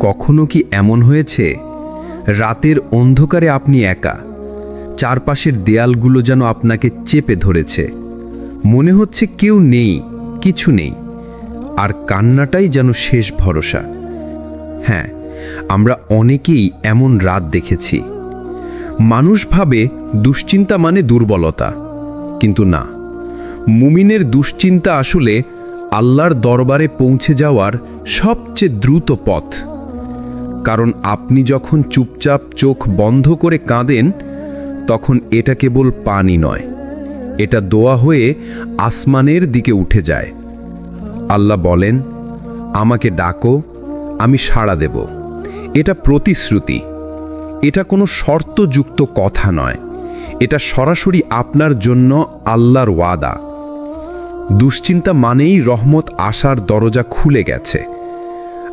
কখনো কি এমন হয়েছে রাতের অন্ধকারে আপনি একা, চারপাশের দেয়ালগুলো যেন আপনাকে চেপে ধরেছে, মনে হচ্ছে কেউ নেই, কিছু নেই, আর কান্নাটাই যেন শেষ ভরসা? হ্যাঁ, আমরা অনেকেই এমন রাত দেখেছি। মানুষ ভাবে দুশ্চিন্তা মানে দুর্বলতা, কিন্তু না, মুমিনের দুশ্চিন্তা আসলে আল্লাহর দরবারে পৌঁছে যাওয়ার সবচেয়ে দ্রুত পথ। কারণ আপনি যখন চুপচাপ চোখ বন্ধ করে কাঁদেন, তখন এটা কেবল পানি নয়, এটা দোয়া হয়ে আসমানের দিকে উঠে যায়। আল্লাহ বলেন, আমাকে ডাকো, আমি সাড়া দেব। এটা প্রতিশ্রুতি, এটা কোনো শর্তযুক্ত কথা নয়, এটা সরাসরি আপনার জন্য আল্লাহর ওয়াদা। দুশ্চিন্তা মানেই রহমত আসার দরজা খুলে গেছে।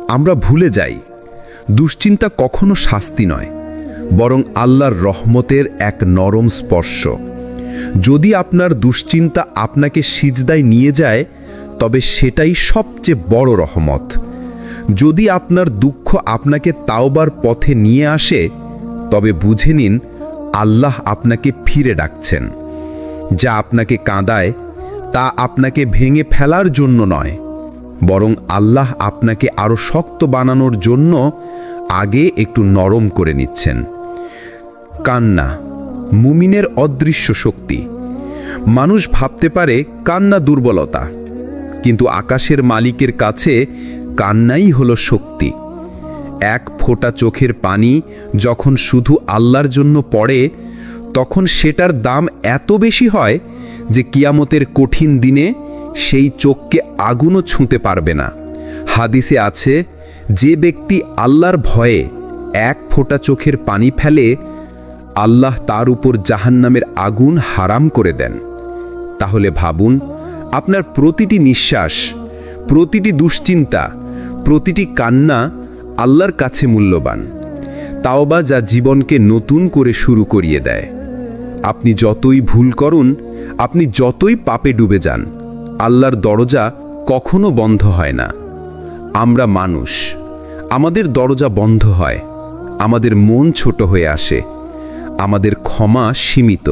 আমরা ভুলে যাই, দুশ্চিন্তা কখনো শাস্তি নয়, বরং আল্লাহর রহমতের এক নরম স্পর্শ। যদি আপনার দুশ্চিন্তা আপনাকে সিজদায় নিয়ে যায়, তবে সেটাই সবচেয়ে বড় রহমত। যদি আপনার দুঃখ আপনাকে তাওবার পথে নিয়ে আসে, তবে বুঝে নিন আল্লাহ আপনাকে ফিরে ডাকছেন। যা আপনাকে কাঁদায় তা আপনাকে ভেঙে ফেলার জন্য নয়, বরং আল্লাহ আপনাকে আরো শক্ত বানানোর জন্য আগে একটু নরম করে নিচ্ছেন। কান্না মুমিনের অদৃশ্য শক্তি। মানুষ ভাবতে পারে কান্না দুর্বলতা, কিন্তু আকাশের মালিকের কাছে কান্নাই হলো শক্তি। এক ফোঁটা চোখের পানি যখন শুধু আল্লাহর জন্য পড়ে, তখন সেটার দাম এত বেশি হয় যে কিয়ামতের কঠিন দিনে সেই চোখকে আগুনও ছুঁতে পারবে না। হাদিসে আছে, যে ব্যক্তি আল্লাহর ভয়ে এক ফোঁটা চোখের পানি ফেলে, আল্লাহ তার উপর জাহান্নামের আগুন হারাম করে দেন। তাহলে ভাবুন, আপনার প্রতিটি নিঃশ্বাস, প্রতিটি দুশ্চিন্তা, প্রতিটি কান্না আল্লাহর কাছে মূল্যবান। তাওবা যা জীবনকে নতুন করে শুরু করিয়ে দেয়। আপনি যতই ভুল করুন, আপনি যতই পাপে ডুবে যান, আল্লাহর দরজা কখনো বন্ধ হয় না। আমরা মানুষ, আমাদের দরজা বন্ধ হয়, আমাদের মন ছোট হয়ে আসে, আমাদের ক্ষমা সীমিত।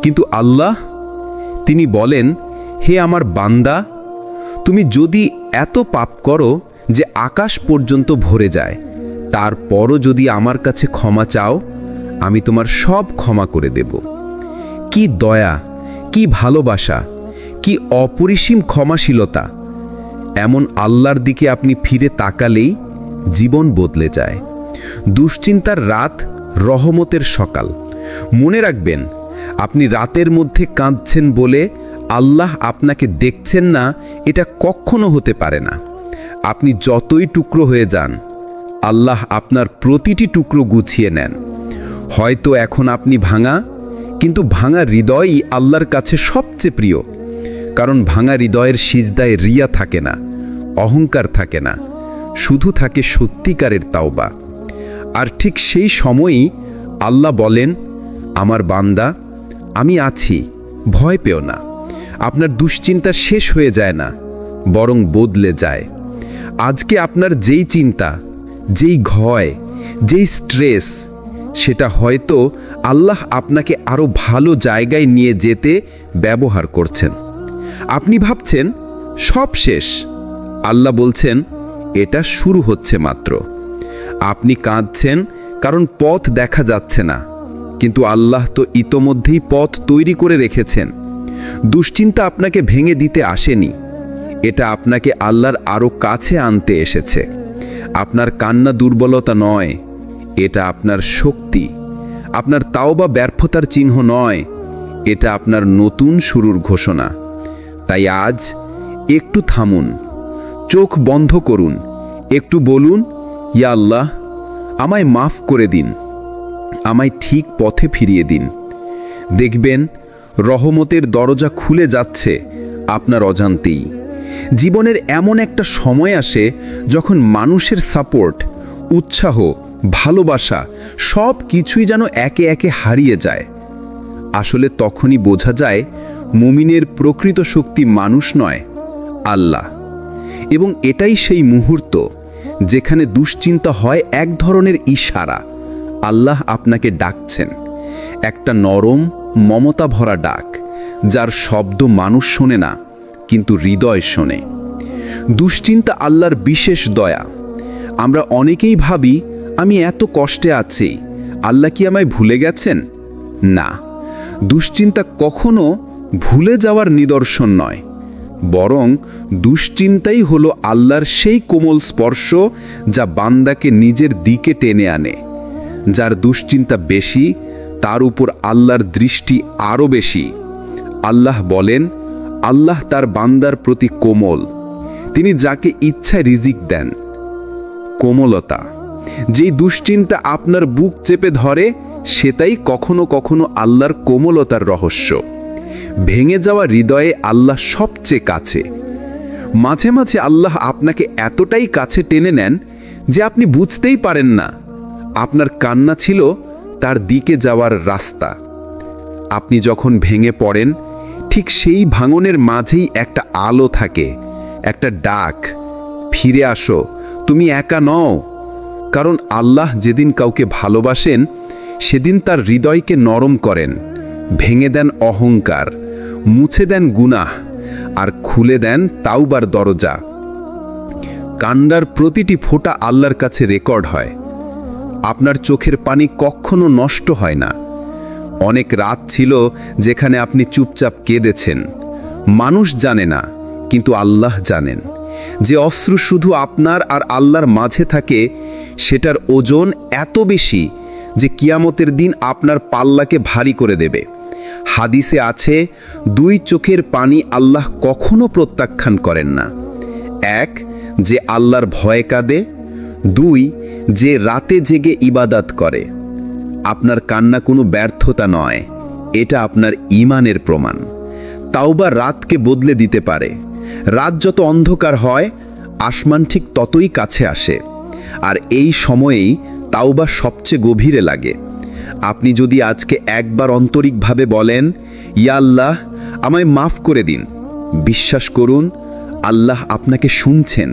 কিন্তু আল্লাহ, তিনি বলেন, হে আমার বান্দা, তুমি যদি এত পাপ করো যে আকাশ পর্যন্ত ভরে যায়, তারপরও যদি আমার কাছে ক্ষমা চাও, আমি তোমার সব ক্ষমা করে দেব। কি দয়া, কি ভালোবাসা, কি অপরিসীম ক্ষমাশীলতা! এমন আল্লাহর দিকে আপনি ফিরে তাকালেই জীবন বদলে যায়। দুশ্চিন্তার রাত রহমতের সকাল। মনে রাখবেন, আপনি রাতের মধ্যে কাঁদছেন বলে আল্লাহ আপনাকে দেখছেন না, এটা কখনো হতে পারে না। আপনি যতই টুকরো হয়ে যান, আল্লাহ আপনার প্রতিটি টুকরো গুছিয়ে নেন। হয়তো এখন আপনি ভাঙা, কিন্তু ভাঙা হৃদয়ই আল্লাহর কাছে সবচেয়ে প্রিয়। কারণ ভাঙা হৃদয়ের সিজদায় রিয়া থাকে না, অহংকার থাকে না, শুধু থাকে সত্যিকারের তাওবা। আর ঠিক সেই সময়ই আল্লাহ বলেন, আমার বান্দা, আমি আছি, ভয় পেও না। আপনার দুশ্চিন্তা শেষ হয়ে যায় না, বরং বদলে যায়। আজকে আপনার যেই চিন্তা, যেই ভয়, যেই স্ট্রেস, সেটা হয়তো আল্লাহ আপনাকে আরো ভালো জায়গায় নিয়ে যেতে ব্যবহার করছেন। আপনি ভাবছেন সব শেষ, আল্লাহ বলছেন এটা শুরু হচ্ছে মাত্র। আপনি কাঁদছেন কারণ পথ দেখা যাচ্ছে না, কিন্তু আল্লাহ তো ইতোমধ্যেই পথ তৈরি করে রেখেছেন। দুশ্চিন্তা আপনাকে ভেঙে দিতে আসেনি, এটা আপনাকে আল্লাহর আরো কাছে আনতে এসেছে। আপনার কান্না দুর্বলতা নয়, এটা আপনার শক্তি। আপনার তাওবা ব্যর্থতার চিহ্ন নয়, এটা আপনার নতুন শুরুর ঘোষণা। তাই আজ একটু থামুন, চোখ বন্ধ করুন, একটু বলুন, ইয়া আল্লাহ, আমায় মাফ করে দিন, আমায় ঠিক পথে ফিরিয়ে দিন। দেখবেন রহমতের দরজা খুলে যাচ্ছে আপনার অজান্তেই। জীবনের এমন একটা সময় আসে যখন মানুষের সাপোর্ট, উৎসাহ, ভালোবাসা সব কিছুই যেন একে একে হারিয়ে যায়। আসলে তখনই বোঝা যায় মুমিনের প্রকৃত শক্তি মানুষ নয়, আল্লাহ। এবং এটাই সেই মুহূর্ত যেখানে দুশ্চিন্তা হয় এক ধরনের ইশারা। আল্লাহ আপনাকে ডাকছেন, একটা নরম মমতা ভরা ডাক, যার শব্দ মানুষ শোনে না কিন্তু হৃদয় শোনে। দুশ্চিন্তা আল্লাহর বিশেষ দয়া। আমরা অনেকেই ভাবি, আমি এত কষ্টে আছি, আল্লাহ কি আমায় ভুলে গেছেন? না, দুশ্চিন্তা কখনো ভুলে যাওয়ার নিদর্শন নয়, বরং দুশ্চিন্তাই হলো আল্লাহর সেই কোমল স্পর্শ যা বান্দাকে নিজের দিকে টেনে আনে। যার দুশ্চিন্তা বেশি তার উপর আল্লাহর দৃষ্টি আরও বেশি। আল্লাহ বলেন, আল্লাহ তার বান্দার প্রতি কোমল, তিনি যাকে ইচ্ছায় রিজিক দেন। কোমলতা, যেই দুশ্চিন্তা আপনার বুক চেপে ধরে, সেটাই কখনো কখনো আল্লাহর কোমলতার রহস্য। ভেঙে যাওয়া হৃদয়ে আল্লাহ সবচেয়ে কাছে। মাঝে মাঝে আল্লাহ আপনাকে এতটাই কাছে টেনে নেন যে আপনি বুঝতেই পারেন না আপনার কান্না ছিল তার দিকে যাওয়ার রাস্তা। আপনি যখন ভেঙে পড়েন, ঠিক সেই ভাঙনের মাঝেই একটা আলো থাকে, একটা ডাক, ফিরে আসো, তুমি একা নও। কারণ আল্লাহ যেদিন কাউকে ভালোবাসেন সেদিন তার হৃদয়কে নরম করেন, ভেঙে দেন অহংকার, মুছে দেন গুনাহ, আর খুলে দেন তাওবার দরজা। কান্নার প্রতিটি ফোঁটা আল্লাহর কাছে রেকর্ড হয়। আপনার চোখের পানি কখনো নষ্ট হয় না। অনেক রাত ছিল যেখানে আপনি চুপচাপ কেঁদেছেন। মানুষ জানে না, কিন্তু আল্লাহ জানেন। যে অশ্রু শুধু আপনার আর আল্লাহর মাঝে থাকে, সেটার ওজন এত বেশি যে কিয়ামতের দিন আপনার পাল্লাকে ভারী করে দেবে। হাদিসে আছে, 2 চোখের পানি আল্লাহ কখনো প্রত্যাখ্যান করেন না। 1, যে আল্লাহর ভয়ে কাঁদে। 2, যে রাতে জেগে ইবাদত করে। আপনার কান্না কোনো ব্যর্থতা নয়, এটা আপনার ঈমানের প্রমাণ। তাওবা রাতকে বদলে দিতে পারে। রাত যত অন্ধকার হয়, আসমান ঠিক ততই কাছে আসে। আর এই সময়েই তাওবা সবচেয়ে গভীরে লাগে। আপনি যদি আজকে একবার আন্তরিকভাবে বলেন, ইয়া আল্লাহ, আমায় মাফ করে দিন, বিশ্বাস করুন আল্লাহ আপনাকে শুনছেন।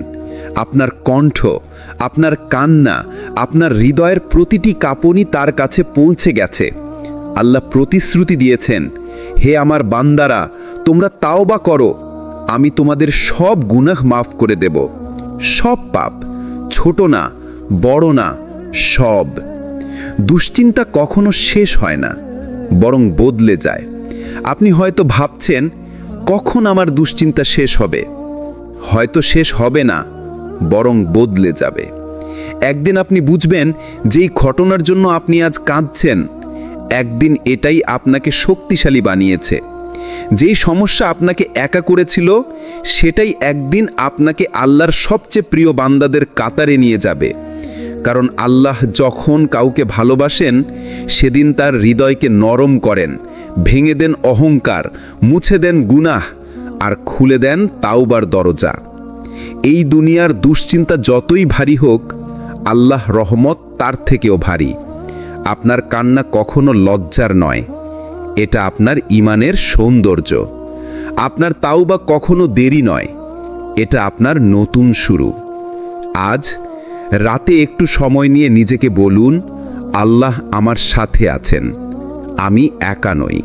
আপনার কণ্ঠ, আপনার কান্না, আপনার হৃদয়ের প্রতিটি কাঁপুনি তার কাছে পৌঁছে গেছে। আল্লাহ প্রতিশ্রুতি দিয়েছেন, হে আমার বান্দারা, তোমরা তাওবা করো, আমি তোমাদের সব গুনাহ মাফ করে দেব। সব পাপ, ছোট না বড় না, সব। দুশ্চিন্তা কখনো শেষ হয় না, বরং বদলে যায়। আপনি হয়তো ভাবছেন, কখন আমার দুশ্চিন্তা শেষ হবে? হয়তো শেষ হবে না, বরং বদলে যাবে। একদিন আপনি বুঝবেন যেই ঘটনার জন্য আপনি আজ কাঁদছেন, একদিন এটাই আপনাকে শক্তিশালী বানিয়েছে। যেই সমস্যা আপনাকে একা করেছিল, সেটাই একদিন আপনাকে আল্লাহর সবচেয়ে প্রিয় বান্দাদের কাতারে নিয়ে যাবে। কারণ আল্লাহ যখন কাউকে ভালোবাসেন, সেদিন তার হৃদয়কে নরম করেন, ভেঙে দেন অহংকার, মুছে দেন গুনাহ, আর খুলে দেন তাওবার দরজা। এই দুনিয়ার দুশ্চিন্তা যতই ভারী হোক, আল্লাহ রহমত তার থেকেও ভারী। আপনার কান্না কখনো লজ্জার নয়, এটা আপনার ঈমানের সৌন্দর্য। আপনার তাওবা কখনো দেরি নয়, এটা আপনার নতুন শুরু। আজ রাতে একটু সময় নিয়ে নিজেকে বলুন, আল্লাহ আমার সাথে আছেন, আমি একা নই।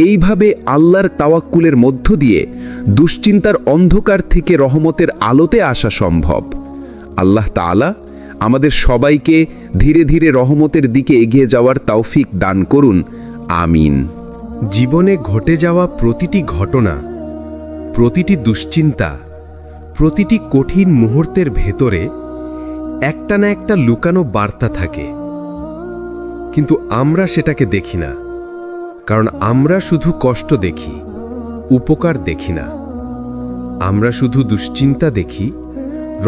এইভাবে আল্লাহর তাওয়াক্কুলের মধ্য দিয়ে দুশ্চিন্তার অন্ধকার থেকে রহমতের আলোতে আসা সম্ভব। আল্লাহ তাআলা আমাদের সবাইকে ধীরে ধীরে রহমতের দিকে এগিয়ে যাওয়ার তৌফিক দান করুন, আমিন। জীবনে ঘটে যাওয়া প্রতিটি ঘটনা, প্রতিটি দুশ্চিন্তা, প্রতিটি কঠিন মুহূর্তের ভেতরে একটা না একটা লুকানো বার্তা থাকে, কিন্তু আমরা সেটাকে দেখি না। কারণ আমরা শুধু কষ্ট দেখি, উপকার দেখি না। আমরা শুধু দুশ্চিন্তা দেখি,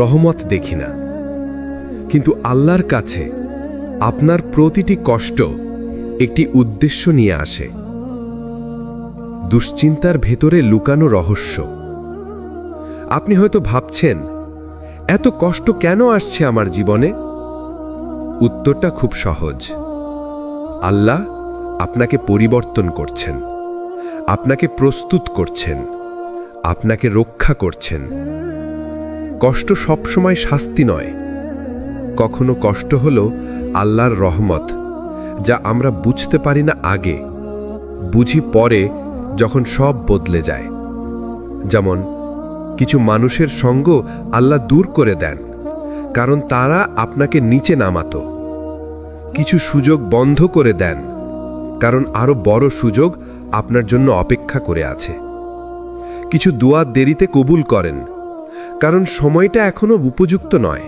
রহমত দেখি না। কিন্তু আল্লাহর কাছে আপনার প্রতিটি কষ্ট একটি উদ্দেশ্য নিয়ে আসে। দুশ্চিন্তার ভেতরে লুকানো রহস্য। আপনি হয়তো ভাবছেন, এত কষ্ট কেন আসছে আমার জীবনে? উত্তরটা খুব সহজ। আল্লাহ আপনাকে পরিবর্তন করছেন, আপনাকে প্রস্তুত করছেন, আপনাকে রক্ষা করছেন। কষ্ট সবসময় শাস্তি নয়, কখনো কষ্ট হলো আল্লাহর রহমত, যা আমরা বুঝতে পারি না আগে, বুঝি পরে যখন সব বদলে যায়। যেমন কিছু মানুষের সঙ্গ আল্লাহ দূর করে দেন, কারণ তারা আপনাকে নিচে নামাতো। কিছু সুযোগ বন্ধ করে দেন, কারণ আরো বড় সুযোগ আপনার জন্য অপেক্ষা করে আছে। কিছু দোয়া দেরিতে কবুল করেন, কারণ সময়টা এখনো উপযুক্ত নয়।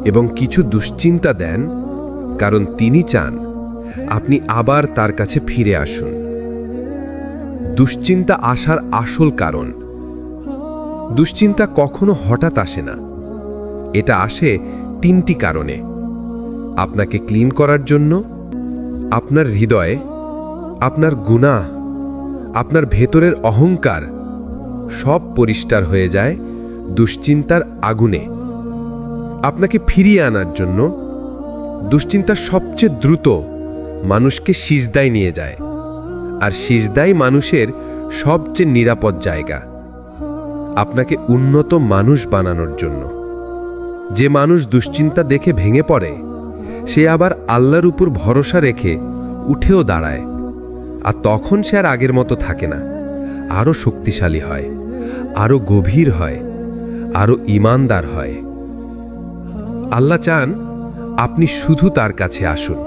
এবং কিছু দুশ্চিন্তা দেন, কারণ তিনি চান আপনি আবার তার কাছে ফিরে আসুন। দুশ্চিন্তা আসার আসল কারণ। দুশ্চিন্তা কখনো হঠাৎ আসে না, এটা আসে তিনটি কারণে। আপনাকে ক্লিন করার জন্য, আপনার হৃদয়ে, আপনার গুনাহ, আপনার ভেতরের অহংকার সব পরিষ্কার হয়ে যায় দুশ্চিন্তার আগুনে। আপনাকে ফিরিয়ে আনার জন্য দুশ্চিন্তা সবচেয়ে দ্রুত মানুষকে সিজদায় নিয়ে যায়, আর সিজদাই মানুষের সবচেয়ে নিরাপদ জায়গা। আপনাকে উন্নত মানুষ বানানোর জন্য। যে মানুষ দুশ্চিন্তা দেখে ভেঙে পড়ে, সে আবার আল্লাহর উপর ভরসা রেখে উঠেও দাঁড়ায়, আর তখন সে আর আগের মতো থাকে না, আরও শক্তিশালী হয়, আরও গভীর হয়, আরও ঈমানদার হয়। আল্লাহ চান আপনি শুধু তার কাছে আসুন।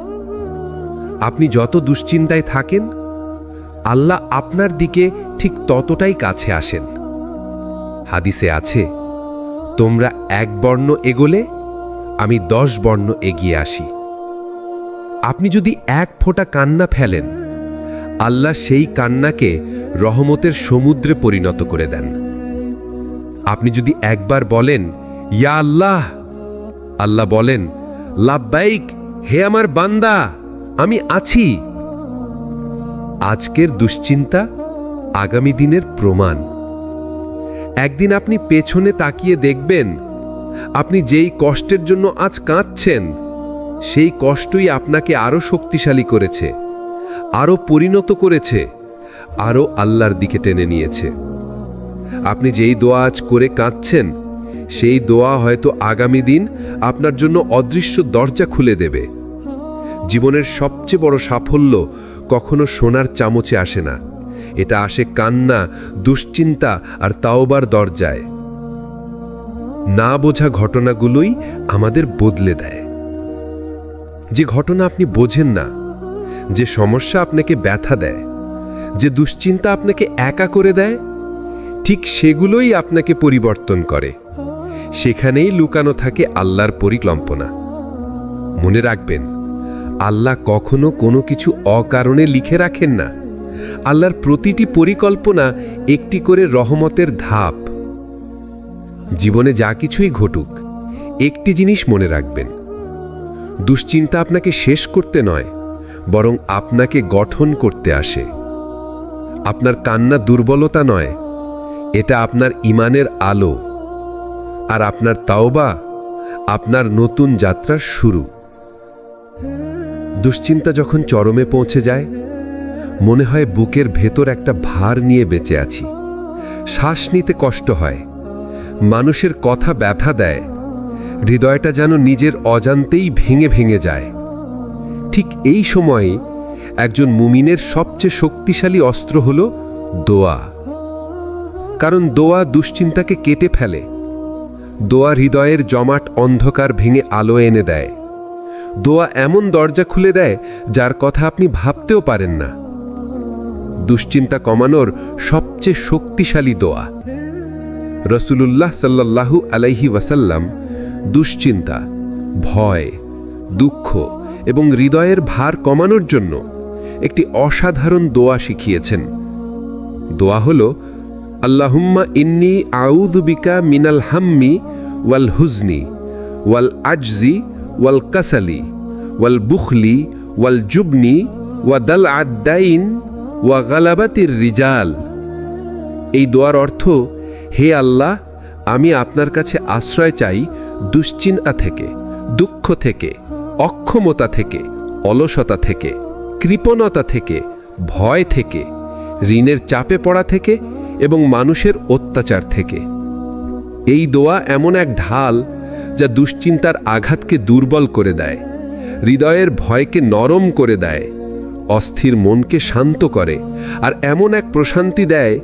আপনি যত দুশ্চিন্তায় থাকেন, আল্লাহ আপনার দিকে ঠিক ততটাই কাছে আসেন। হাদিসে আছে, তোমরা 1 বর্ণ এগোলে আমি 10 বর্ণ এগিয়ে আসি। আপনি যদি 1 ফোঁটা কান্না ফেলেন, আল্লাহ সেই কান্নাকে রহমতের সমুদ্রে পরিণত করে দেন। আপনি যদি একবার বলেন, ইয়া আল্লাহ, আল্লাহ বলেন, লাব্বাইক, হে আমার বান্দা, আমি আছি। আজকের দুশ্চিন্তা আগামী দিনের প্রমাণ। একদিন আপনি পেছনে তাকিয়ে দেখবেন, আপনি যেই কষ্টের জন্য আজ কাঁদছেন, সেই কষ্টই আপনাকে আরো শক্তিশালী করেছে, আরো পরিণত করেছে, আরো আল্লাহর দিকে টেনে নিয়েছে। আপনি যেই দোয়া আজ করে কাঁদছেন, সেই দোয়া হয়তো আগামী দিন আপনার জন্য অদৃশ্য দরজা খুলে দেবে। জীবনের সবচেয়ে বড় সাফল্য কখনো সোনার চামচে আসে না, এটা আসে কান্না, দুশ্চিন্তা আর তাওবার দরজায়। না বোঝা ঘটনাগুলোই আমাদের বদলে দেয়। যে ঘটনা আপনি বোঝেন না, যে সমস্যা আপনাকে ব্যথা দেয়, যে দুশ্চিন্তা আপনাকে একা করে দেয়, ঠিক সেগুলোই আপনাকে পরিবর্তন করে। সেখানেই লুকানো থাকে আল্লাহর পরিকল্পনা। মনে রাখবেন, আল্লাহ কখনো কোনো কিছু অকারণে লিখে রাখেন না। আল্লাহর প্রতিটি পরিকল্পনা একটি করে রহমতের ধাপ। জীবনে যা কিছুই ঘটুক, একটি জিনিস মনে রাখবেন, দুশ্চিন্তা আপনাকে শেষ করতে নয়, বরং আপনাকে গঠন করতে আসে। আপনার কান্না দুর্বলতা নয়, এটা আপনার ঈমানের আলো, আর আপনার তাওবা আপনার নতুন যাত্রার শুরু। দুশ্চিন্তা যখন চরমে পৌঁছে যায়, মনে হয় বুকের ভেতর একটা ভার নিয়ে বেঁচে আছি। শ্বাস নিতে কষ্ট হয়, মানুষের কথা ব্যথা দেয়, হৃদয়টা যেন নিজের অজান্তেই ভেঙে ভেঙে যায়। ঠিক এই সময়ে একজন মুমিনের সবচেয়ে শক্তিশালী অস্ত্র হল দোয়া। কারণ দোয়া দুশ্চিন্তাকে কেটে ফেলে। দোয়া হৃদয়ের জমাট অন্ধকার ভেঙে আলো এনে দেয়। দোয়া এমন দরজা খুলে দেয় যার কথা আপনি ভাবতেও পারেন না। দুশ্চিন্তা কমানোর সবচেয়ে শক্তিশালী দোয়া। রাসূলুল্লাহ সাল্লাল্লাহু আলাইহি ওয়াসাল্লাম দুশ্চিন্তা, ভয়, দুঃখ এবং হৃদয়ের ভার কমানোর জন্য একটি অসাধারণ দোয়া শিখিয়েছেন। দোয়া হল, আল্লাহুম্মা ইন্নী আউযু বিকা মিনাল হাম্মি ওয়াল হুজনি ওয়াল আজজি ওয়াল কাসালি ওয়াল বুখলি ওয়াল জুবনি ওয়া দালআদ দাইন ওয়া গালাবাতির রিজাল। এই দোয়ার অর্থ, হে আল্লাহ, আমি আপনার কাছে আশ্রয় চাই দুশ্চিন্তা থেকে, দুঃখ থেকে, অক্ষমতা থেকে, অলসতা থেকে, কৃপণতা থেকে, ভয় থেকে, ঋণের চাপে পড়া থেকে এবং মানুষের অত্যাচার থেকে। এই দোয়া এমন এক ঢাল যা দুশ্চিন্তার আঘাতকে দুর্বল করে দেয়, হৃদয়ের ভয়কে নরম করে দেয়, অস্থির মনকে শান্ত করে, আর এমন এক প্রশান্তি দেয়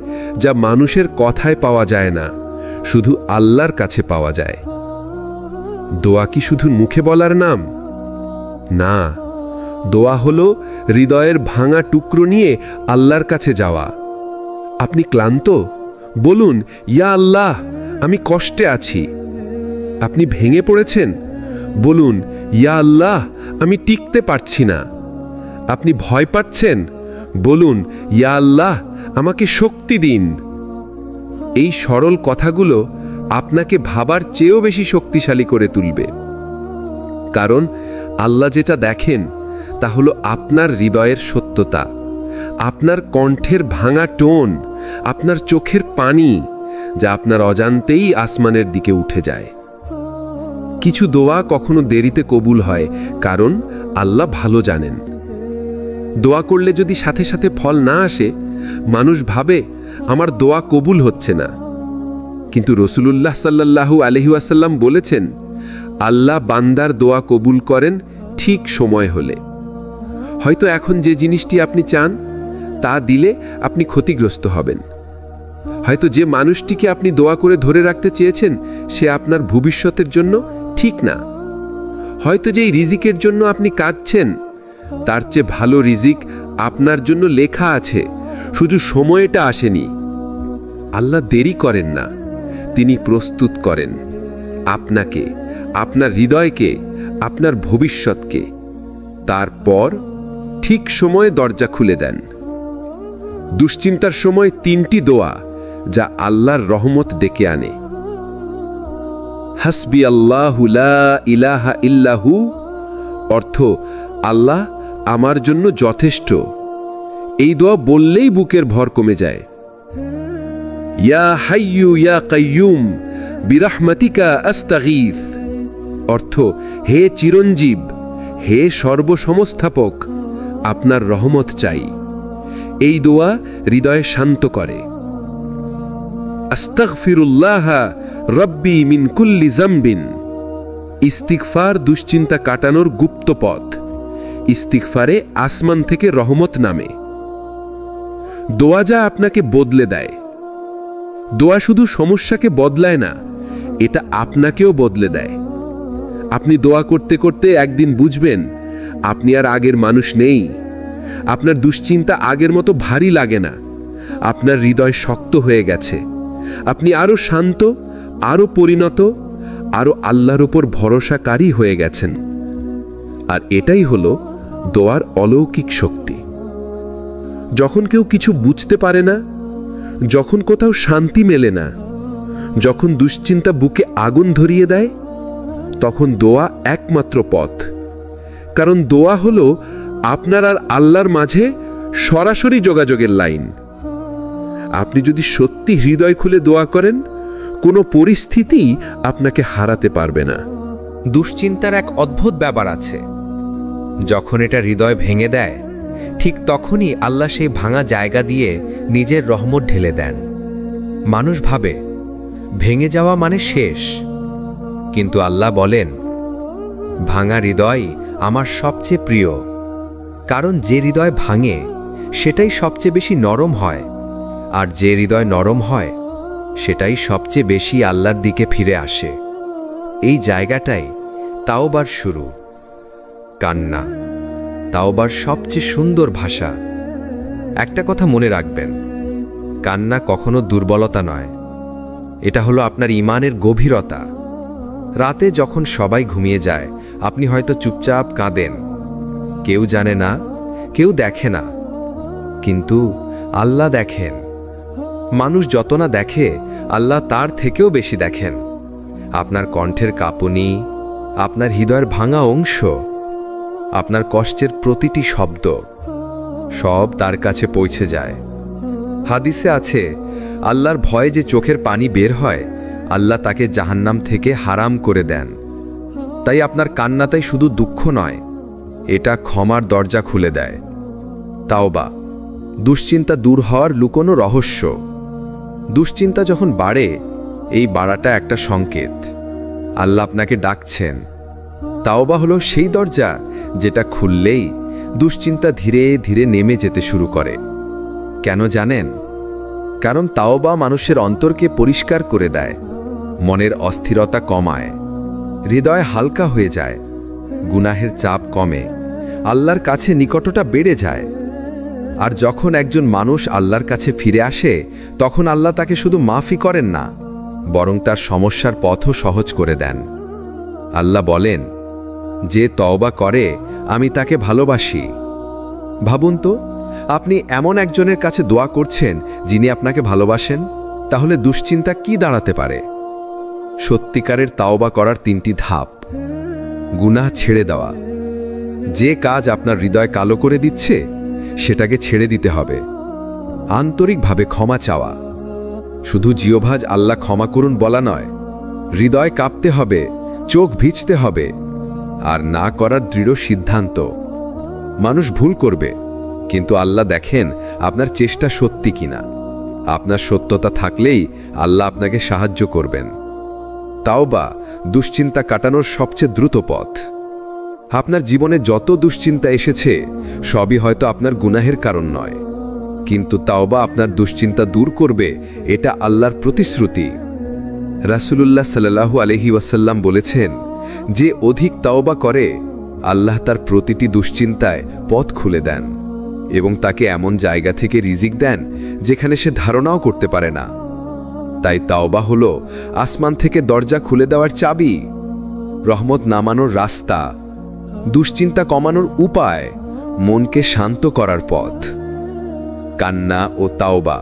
যা মানুষের কথায় পাওয়া যায় না, শুধু আল্লাহর কাছে পাওয়া যায়। দোয়া কি শুধু মুখে বলার নাম? না, দোয়া হলো হৃদয়ের ভাঙা টুকরো নিয়ে আল্লাহর কাছে যাওয়া। আপনি ক্লান্ত? বলুন, ইয়া আল্লাহ, আমি কষ্টে আছি। আপনি ভেঙে পড়েছেন? বলুন, ইয়া আল্লাহ, আমি টিকতে পারছি না। আপনি ভয় পাচ্ছেন? বলুন, ইয়া আল্লাহ, আমাকে শক্তি দিন। এই সরল কথাগুলো আপনাকে ভাবার চেয়েও বেশি শক্তিশালী করে তুলবে। কারণ আল্লাহ যেটা দেখেন তা হলো আপনার হৃদয়ের সত্যতা, আপনার কণ্ঠের ভাঙা টোন, আপনার চোখের পানি, যা আপনার অজান্তেই আসমানের দিকে উঠে যায়। কিছু দোয়া কখনো দেরিতে কবুল হয়, কারণ আল্লাহ ভালো জানেন। দোয়া করলে যদি সাথে সাথে ফল না আসে, মানুষ ভাবে আমার দোয়া কবুল হচ্ছে না। কিন্তু রাসূলুল্লাহ সাল্লাল্লাহু আলাইহি ওয়াসাল্লাম বলেছেন, আল্লাহ বান্দার দোয়া কবুল করেন ঠিক সময় হলে। হয়তো এখন যে জিনিসটি আপনি চান তা দিলে আপনি ক্ষতিগ্রস্ত হবেন। হয়তো যে মানুষটিকে আপনি দোয়া করে ধরে রাখতে চেয়েছেন সে আপনার ভবিষ্যতের জন্য ঠিক না। হয়তো যেই রিজিকের জন্য আপনি কাঁদছেন তার চেয়ে ভালো রিজিক আপনার জন্য লেখা আছে, শুধু সময়টা আসেনি। আল্লাহ দেরি করেন না, তিনি প্রস্তুত করেন আপনাকে, আপনার হৃদয়কে, আপনার ভবিষ্যৎকে। তারপর ঠিক সময়ে দরজা খুলে দেন। দুশ্চিন্তার সময় 3টি দোয়া যা আল্লাহর রহমত ডেকে আনে। হাসবি আল্লাহু লা ইলাহা ইল্লাহু, অর্থ আল্লাহ আমার জন্য যথেষ্ট। এই দোয়া বললেই বুকের ভর কমে যায়। ইয়া হাইয়ু ইয়া কাইয়ুম বিরহমাতিকা আস্তাগীথ, অর্থ হে চিরঞ্জীব, হে সর্বসমস্থাপক, আপনার রহমত চাই। এই দোয়া হৃদয় শান্ত করে। আস্তাগফিরুল্লাহ রব্বি মিন কুল্লি যামবিন, ইস্তিগফার দুশ্চিন্তা কাটানোর গুপ্ত পথ। ইস্তিগফারে আসমান থেকে রহমত নামে। দোয়া যা আপনাকে বদলে দেয়। দোয়া শুধু সমস্যাকে বদলায় না, এটা আপনাকেও বদলে দেয়। আপনি দোয়া করতে করতে একদিন বুঝবেন আপনি আর আগের মানুষ নেই। আপনার দুশ্চিন্তা আগের মতো ভারী লাগে না, আপনার হৃদয় শক্ত হয়ে গেছে। আপনি আরো শান্ত, আরো পরিণত, আরো আল্লাহর উপর ভরসাকারী হয়ে গেছেন। আর এটাই হলো দোয়ার অলৌকিক শক্তি। যখন কেউ কিছু বুঝতে পারে না, যখন কোথাও শান্তি মেলে না, যখন দুশ্চিন্তা বুকে আগুন ধরিয়ে দেয়, তখন দোয়া একমাত্র পথ। কারণ দোয়া হলো আপনার আর আল্লাহর মাঝে সরাসরি যোগাযোগের লাইন। আপনি যদি সত্যি হৃদয় খুলে দোয়া করেন, কোনো পরিস্থিতি আপনাকে হারাতে পারবে না। দুশ্চিন্তার এক অদ্ভুত ব্যাপার আছে। যখন এটা হৃদয় ভেঙে দেয়, ঠিক তখনই আল্লাহ সেই ভাঙা জায়গা দিয়ে নিজের রহমত ঢেলে দেন। মানুষ ভাবে ভেঙে যাওয়া মানে শেষ, কিন্তু আল্লাহ বলেন, ভাঙা হৃদয় আমার সবচেয়ে প্রিয়। কারণ যে হৃদয় ভাঙে সেটাই সবচেয়ে বেশি নরম হয়, আর যে হৃদয় নরম হয় সেটাই সবচেয়ে বেশি আল্লাহর দিকে ফিরে আসে। এই জায়গাটাই তাওবার শুরু। কান্না তাওবার সবচেয়ে সুন্দর ভাষা। একটা কথা মনে রাখবেন, কান্না কখনো দুর্বলতা নয়, এটা হলো আপনার ঈমানের গভীরতা। রাতে যখন সবাই ঘুমিয়ে যায়, আপনি হয়তো চুপচাপ কাঁদেন। কেউ জানে না, কেউ দেখে না, কিন্তু আল্লাহ দেখেন। মানুষ যত না দেখে, আল্লাহ তার থেকেও বেশি দেখেন। আপনার কণ্ঠের কাঁপুনি, আপনার হৃদয়ের ভাঙা অংশ, আপনার কষ্টের প্রতিটি শব্দ, সব তার কাছে পৌঁছে যায়। হাদিসে আছে, আল্লাহর ভয়ে যে চোখের পানি বের হয়, আল্লাহ তাকে জাহান্নাম থেকে হারাম করে দেন। তাই আপনার কান্নাটাই শুধু দুঃখ নয়, এটা ক্ষমার দরজা খুলে দেয়। তাওবা, দুশ্চিন্তা দূর হওয়ার লুকোনো রহস্য। দুশ্চিন্তা যখন বাড়ে, এই বাড়াটা একটা সংকেত আল্লাহ আপনাকে ডাকছেন। তাওবা হলো সেই দরজা যেটা খুললেই দুশ্চিন্তা ধীরে ধীরে নেমে যেতে শুরু করে। কেন জানেন? কারণ তাওবা মানুষের অন্তরকে পরিষ্কার করে দেয়, মনের অস্থিরতা কমায়, হৃদয় হালকা হয়ে যায়, গুনাহের চাপ কমে, আল্লাহর কাছে নিকটতা বেড়ে যায়। আর যখন একজন মানুষ আল্লাহর কাছে ফিরে আসে, তখন আল্লাহ তাকে শুধু মাফই করেন না, বরং তার সমস্যার পথও সহজ করে দেন। আল্লাহ বলেন, যে তওবা করে আমি তাকে ভালোবাসি। ভাবুন তো, আপনি এমন একজনের কাছে দোয়া করছেন যিনি আপনাকে ভালোবাসেন, তাহলে দুশ্চিন্তা কি দাঁড়াতে পারে? সত্যিকারের তাওবা করার 3টি ধাপ। গুনাহ ছেড়ে দেওয়া। যে কাজ আপনার হৃদয় কালো করে দিচ্ছে সেটাকে ছেড়ে দিতে হবে। আন্তরিকভাবে ক্ষমা চাওয়া। শুধু জিহ্বায় আল্লাহ ক্ষমা করুন বলা নয়, হৃদয় কাঁপতে হবে, চোখ ভিজতে হবে, আর না করার দৃঢ় সিদ্ধান্ত। মানুষ ভুল করবে, কিন্তু আল্লাহ দেখেন আপনার চেষ্টা সত্যি কিনা। আপনার সত্যতা থাকলেই আল্লাহ আপনাকে সাহায্য করবেন। তাওবা দুশ্চিন্তা কাটানোর সবচেয়ে দ্রুত পথ। আপনার জীবনে যত দুশ্চিন্তা এসেছে সবই হয়তো আপনার গুনাহের কারণ নয়, কিন্তু তাওবা আপনার দুশ্চিন্তা দূর করবে, এটা আল্লাহর প্রতিশ্রুতি। রাসূলুল্লাহ সাল্লাল্লাহু আলাইহি ওয়াসাল্লাম বলেছেন, যে অধিক তাওবা করে আল্লাহ তার প্রতিটি দুশ্চিন্তায় পথ খুলে দেন এবং তাকে এমন জায়গা থেকে রিজিক দেন যেখানে সে ধারণাও করতে পারে না। তাই তাওবা হলো আসমান থেকে দরজা খুলে দেওয়ার চাবি, রহমত নামানোর রাস্তা, দুশ্চিন্তা কমানোর উপায়, মনকে শান্ত করার পথ। কান্না ও তাওবা,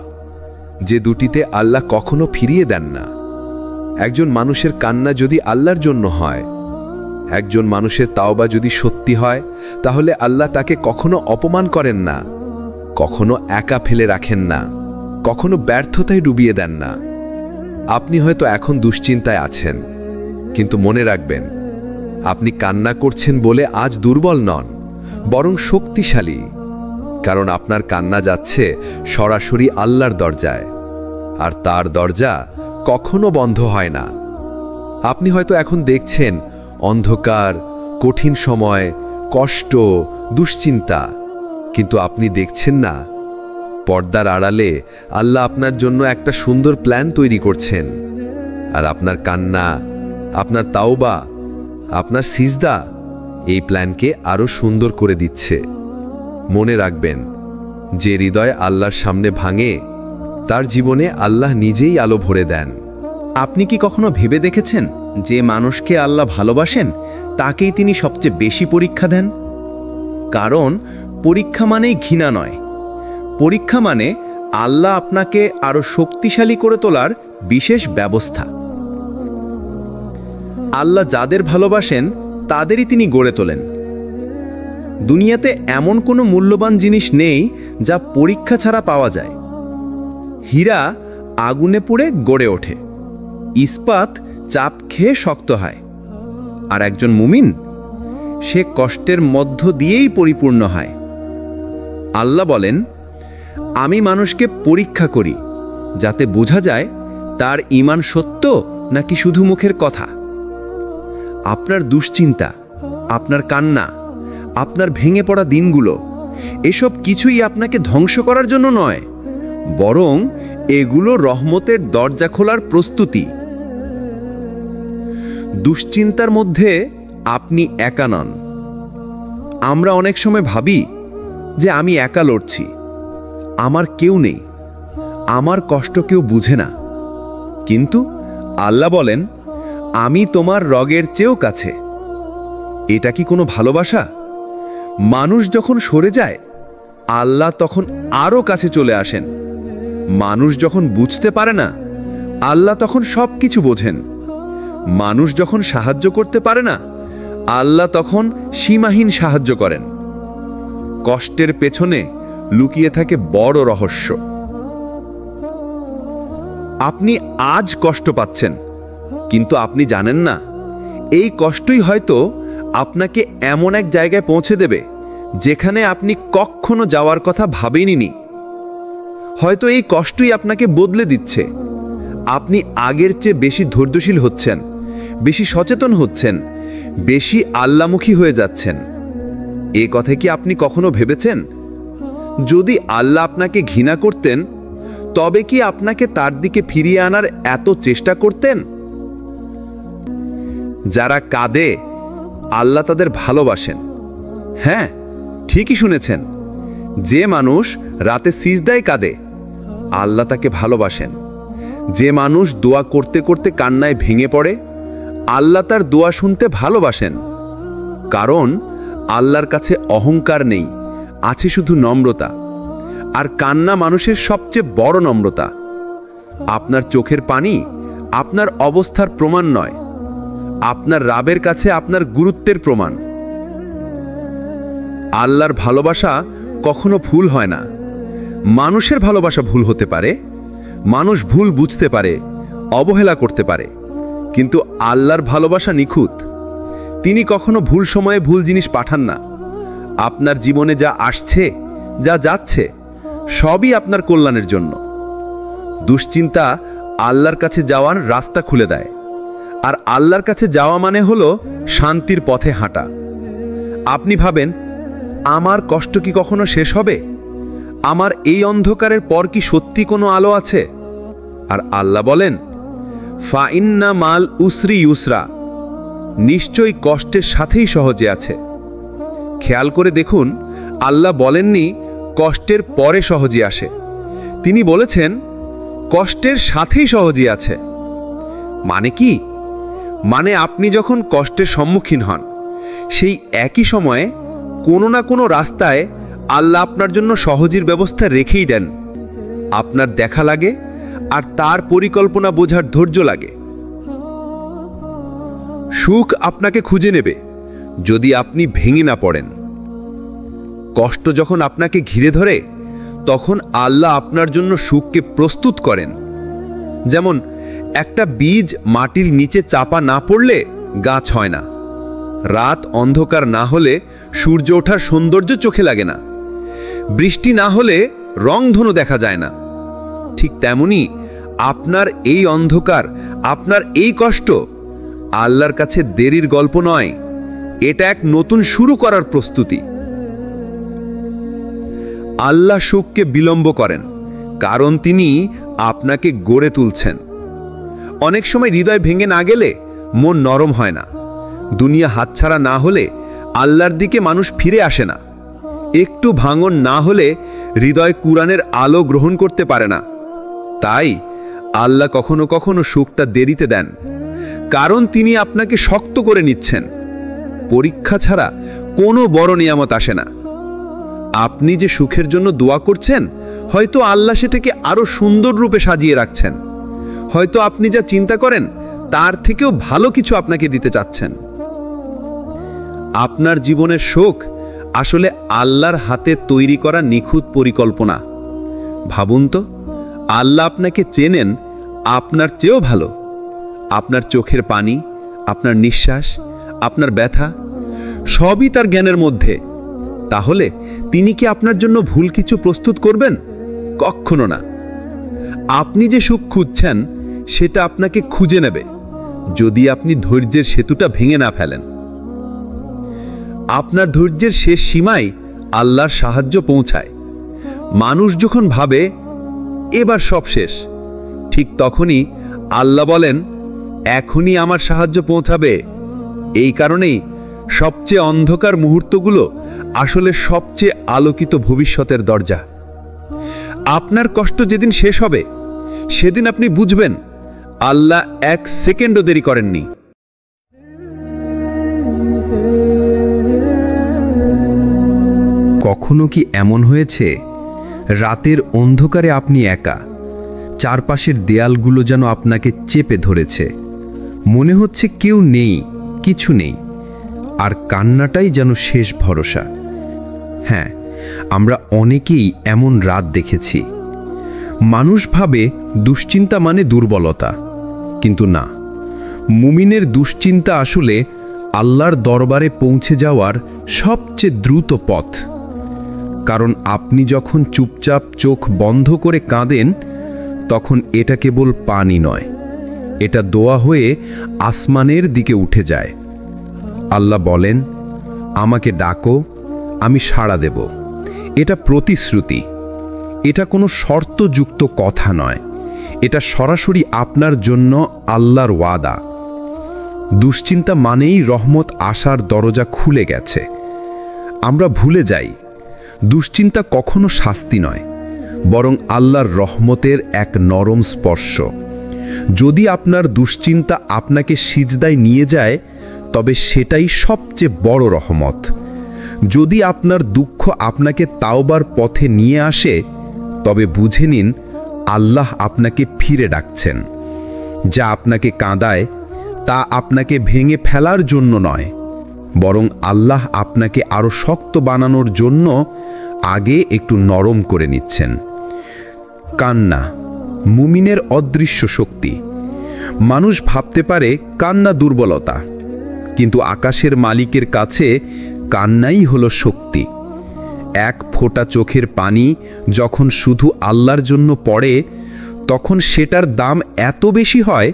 যে দুটিতে আল্লাহ কখনো ফিরিয়ে দেন না। একজন মানুষের কান্না যদি আল্লাহর জন্য হয়, একজন মানুষের তাওবা যদি সত্যি হয়, তাহলে আল্লাহ তাকে কখনো অপমান করেন না, কখনো একা ফেলে রাখেন না, কখনো ব্যর্থতায় ডুবিয়ে দেন না। আপনি হয়তো এখন দুশ্চিন্তায় আছেন, কিন্তু মনে রাখবেন, আপনি কান্না করছেন বলে আজ দুর্বল নন, বরং শক্তিশালী। কারণ আপনার কান্না যাচ্ছে সরাসরি আল্লাহর দরজায়, আর তার দরজা কখনো বন্ধ হয় না। আপনি হয়তো এখন দেখছেন অন্ধকার, কঠিন সময়, কষ্ট, দুশ্চিন্তা, কিন্তু আপনি দেখছেন না পর্দার আড়ালে আল্লাহ আপনার জন্য একটা সুন্দর প্ল্যান তৈরি করছেন। আর আপনার কান্না, আপনার তাওবা, আপনার সিজদা এই প্ল্যানকে আরো সুন্দর করে দিচ্ছে। মনে রাখবেন, যে হৃদয় আল্লাহর সামনে ভাঙে তার জীবনে আল্লাহ নিজেই আলো ভরে দেন। আপনি কি কখনো ভেবে দেখেছেন যে মানুষকে আল্লাহ ভালোবাসেন তাকেই তিনি সবচেয়ে বেশি পরীক্ষা দেন? কারণ পরীক্ষা মানেই ঘৃণা নয়, পরীক্ষা মানে আল্লাহ আপনাকে আরো শক্তিশালী করে তোলার বিশেষ ব্যবস্থা। আল্লাহ যাদের ভালোবাসেন তাদেরই তিনি গড়ে তোলেন। দুনিয়াতে এমন কোনো মূল্যবান জিনিস নেই যা পরীক্ষা ছাড়া পাওয়া যায়। হীরা আগুনে পুড়ে গড়ে ওঠে, ইস্পাত চাপ খেয়ে শক্ত হয়, আর একজন মুমিন সে কষ্টের মধ্য দিয়েই পরিপূর্ণ হয়। আল্লাহ বলেন, আমি মানুষকে পরীক্ষা করি যাতে বোঝা যায় তার ঈমান সত্য নাকি শুধু মুখের কথা। আপনার দুশ্চিন্তা, আপনার কান্না, আপনার ভেঙে পড়া দিনগুলো, এসব কিছুই আপনাকে ধ্বংস করার জন্য নয়, বরং এগুলো রহমতের দরজা খোলার প্রস্তুতি। দুশ্চিন্তার মধ্যে আপনি একা নন। আমরা অনেক সময় ভাবি যে আমি একা লড়ছি, আমার কেউ নেই, আমার কষ্ট কেউ বুঝে না। কিন্তু আল্লাহ বলেন, আমি তোমার রগের চেয়েও কাছে। এটা কি কোনো ভালোবাসা? মানুষ যখন সরে যায়, আল্লাহ তখন আরো কাছে চলে আসেন। মানুষ যখন বুঝতে পারে না, আল্লাহ তখন সবকিছু বোঝেন। মানুষ যখন সাহায্য করতে পারে না, আল্লাহ তখন সীমাহীন সাহায্য করেন। কষ্টের পেছনে লুকিয়ে থাকে বড় রহস্য। আপনি আজ কষ্ট পাচ্ছেন, কিন্তু আপনি জানেন না এই কষ্টই হয়তো আপনাকে এমন এক জায়গায় পৌঁছে দেবে যেখানে আপনি কখনো যাওয়ার কথা ভাবেননি। হয়তো এই কষ্টই আপনাকে বদলে দিচ্ছে। আপনি আগের চেয়ে বেশি ধৈর্যশীল হচ্ছেন, বেশি সচেতন হচ্ছেন, বেশি আল্লামুখী হয়ে যাচ্ছেন। এ কথা কি আপনি কখনো ভেবেছেন? যদি আল্লাহ আপনাকে ঘৃণা করতেন, তবে কি আপনাকে তার দিকে ফিরিয়ে আনার এত চেষ্টা করতেন? যারা কাঁদে, আল্লাহ তাদের ভালোবাসেন। হ্যাঁ, ঠিকই শুনেছেন। যে মানুষ রাতে সিজদায় কাঁদে, আল্লাহ তাকে ভালোবাসেন। যে মানুষ দোয়া করতে করতে কান্নায় ভেঙে পড়ে, আল্লাহ তার দোয়া শুনতে ভালোবাসেন। কারণ আল্লাহর কাছে অহংকার নেই, আছে শুধু নম্রতা। আর কান্না মানুষের সবচেয়ে বড় নম্রতা। আপনার চোখের পানি আপনার অবস্থার প্রমাণ নয়, আপনার রাবের কাছে আপনার গুরুত্বের প্রমাণ। আল্লাহর ভালোবাসা কখনো ভুল হয় না। মানুষের ভালোবাসা ভুল হতে পারে, মানুষ ভুল বুঝতে পারে, অবহেলা করতে পারে, কিন্তু আল্লাহর ভালোবাসা নিখুঁত। তিনি কখনো ভুল সময়ে ভুল জিনিস পাঠান না। আপনার জীবনে যা আসছে, যা যাচ্ছে, সবই আপনার কল্যাণের জন্য। দুশ্চিন্তা আল্লাহর কাছে যাওয়ার রাস্তা খুলে দেয়, আর আল্লাহর কাছে যাওয়া মানে হলো শান্তির পথে হাঁটা। আপনি ভাবেন, আমার কষ্ট কি কখনো শেষ হবে? আমার এই অন্ধকারের পর কি সত্যি কোনো আলো আছে? আর আল্লাহ বলেন, ফাইন্না মাল উসরি ইউসরা, নিশ্চয়ই কষ্টের সাথেই সহজে আছে। খেয়াল করে দেখুন, আল্লাহ বলেননি কষ্টের পরে সহজে আসে। তিনি বলেছেন কষ্টের সাথেই সহজে আছে। মানে কি? মানে আপনি যখন কষ্টের সম্মুখীন হন, সেই একই সময়ে কোনো না কোনো রাস্তায় আল্লাহ আপনার জন্য সহজের ব্যবস্থা রেখেই দেন। আপনার দেখা লাগে আর তার পরিকল্পনা বোঝার ধৈর্য লাগে। সুখ আপনাকে খুঁজে নেবে যদি আপনি ভেঙে না পড়েন। কষ্ট যখন আপনাকে ঘিরে ধরে, তখন আল্লাহ আপনার জন্য সুখকে প্রস্তুত করেন। যেমন একটা বীজ মাটির নিচে চাপা না পড়লে গাছ হয় না। রাত অন্ধকার না হলে সূর্য ওঠার সৌন্দর্য চোখে লাগে না। বৃষ্টি না হলে রংধনু দেখা যায় না। ঠিক তেমনি আপনার এই অন্ধকার, আপনার এই কষ্ট আল্লাহর কাছে দেরির গল্প নয়, এটা এক নতুন শুরু করার প্রস্তুতি। আল্লাহ সুখকে বিলম্ব করেন, কারণ তিনি আপনাকে গড়ে তুলছেন। অনেক সময় হৃদয় ভেঙে না গেলে মন নরম হয় না। দুনিয়া হাতছাড়া না হলে আল্লাহর দিকে মানুষ ফিরে আসে না। একটু ভাঙন না হলে হৃদয় কুরআনের আলো গ্রহণ করতে পারে না। তাই আল্লাহ কখনো কখনো সুখটা দেরিতে দেন, কারণ তিনি আপনাকে শক্ত করে নিচ্ছেন। পরীক্ষা ছাড়া কোনো বড় নিয়ামত আসে না। আপনি যে সুখের জন্য দোয়া করছেন, হয়তো আল্লাহ সেটাকে আরো সুন্দর রূপে সাজিয়ে রাখছেন। হয়তো আপনি যা চিন্তা করেন তার থেকেও ভালো কিছু আপনাকে দিতে চাচ্ছেন। আপনার জীবনের সুখ আসলে আল্লাহর হাতে তৈরি করা নিখুঁত পরিকল্পনা। ভাবুন তো, আল্লাহ আপনাকে চেনেন আপনার চেয়েও ভালো। আপনার চোখের পানি, আপনার নিঃশ্বাস, আপনার ব্যথা, সবই তার জ্ঞানের মধ্যে। তাহলে তিনি কি আপনার জন্য ভুল কিছু প্রস্তুত করবেন? কখনো না। আপনি যে সুখ খুঁজছেন, সেটা আপনাকে খুঁজে নেবে, যদি আপনি ধৈর্যের সেতুটা ভেঙে না ফেলেন। আপনার ধৈর্যের শেষ সীমায় আল্লাহর সাহায্য পৌঁছায়। মানুষ যখন ভাবে এবার সব শেষ, ঠিক তখনই আল্লাহ বলেন, এখনই আমার সাহায্য পৌঁছাবে। এই কারণেই সবচেয়ে অন্ধকার মুহূর্তগুলো আসলে সবচেয়ে আলোকিত ভবিষ্যতের দরজা। আপনার কষ্ট যেদিন শেষ হবে, সেদিন আপনি বুঝবেন আল্লাহ এক সেকেন্ডও দেরি করেননি। কখনো কি এমন হয়েছে রাতের অন্ধকারে আপনি একা, চারপাশের দেয়ালগুলো যেন আপনাকে চেপে ধরেছে, মনে হচ্ছে কেউ নেই, কিছু নেই, আর কান্নাটাই যেন শেষ ভরসা? হ্যাঁ, আমরা অনেকেই এমন রাত দেখেছি। মানুষ ভাবে দুশ্চিন্তা মানে দুর্বলতা, কিন্তু না, মুমিনের দুশ্চিন্তা আসলে আল্লাহর দরবারে পৌঁছে যাওয়ার সবচেয়ে দ্রুত পথ। কারণ আপনি যখন চুপচাপ চোখ বন্ধ করে কাঁদেন তখন এটা কেবল পানি নয়, এটা দোয়া হয়ে আসমানের দিকে উঠে যায়। আল্লাহ বলেন, আমাকে ডাকো, আমি সাড়া দেব। এটা প্রতিশ্রুতি, এটা কোনো শর্তযুক্ত কথা নয়, এটা সরাসরি আপনার জন্য আল্লাহর ওয়াদা। দুশ্চিন্তা মানেই রহমত আসার দরজা খুলে গেছে। আমরা ভুলে যাই, দুশ্চিন্তা কখনো শাস্তি নয়, বরং আল্লাহর রহমতের এক নরম স্পর্শ। যদি আপনার দুশ্চিন্তা আপনাকে সিজদায় নিয়ে যায়, তবে সেটাই সবচেয়ে বড় রহমত। যদি আপনার দুঃখ আপনাকে তাওবার পথে নিয়ে আসে, তবে বুঝে নিন আল্লাহ আপনাকে ফিরে ডাকছেন। যা আপনাকে কাঁদায় তা আপনাকে ভেঙে ফেলার জন্য নয়, বরং আল্লাহ আপনাকে আরো শক্ত বানানোর জন্য আগে একটু নরম করে নিচ্ছেন। কান্না মুমিনের অদৃশ্য শক্তি। মানুষ ভাবতে পারে কান্না দুর্বলতা, কিন্তু আকাশের মালিকের কাছে কান্নাই হলো শক্তি। এক ফোঁটা চোখের পানি যখন শুধু আল্লাহর জন্য পড়ে, তখন সেটার দাম এত বেশি হয়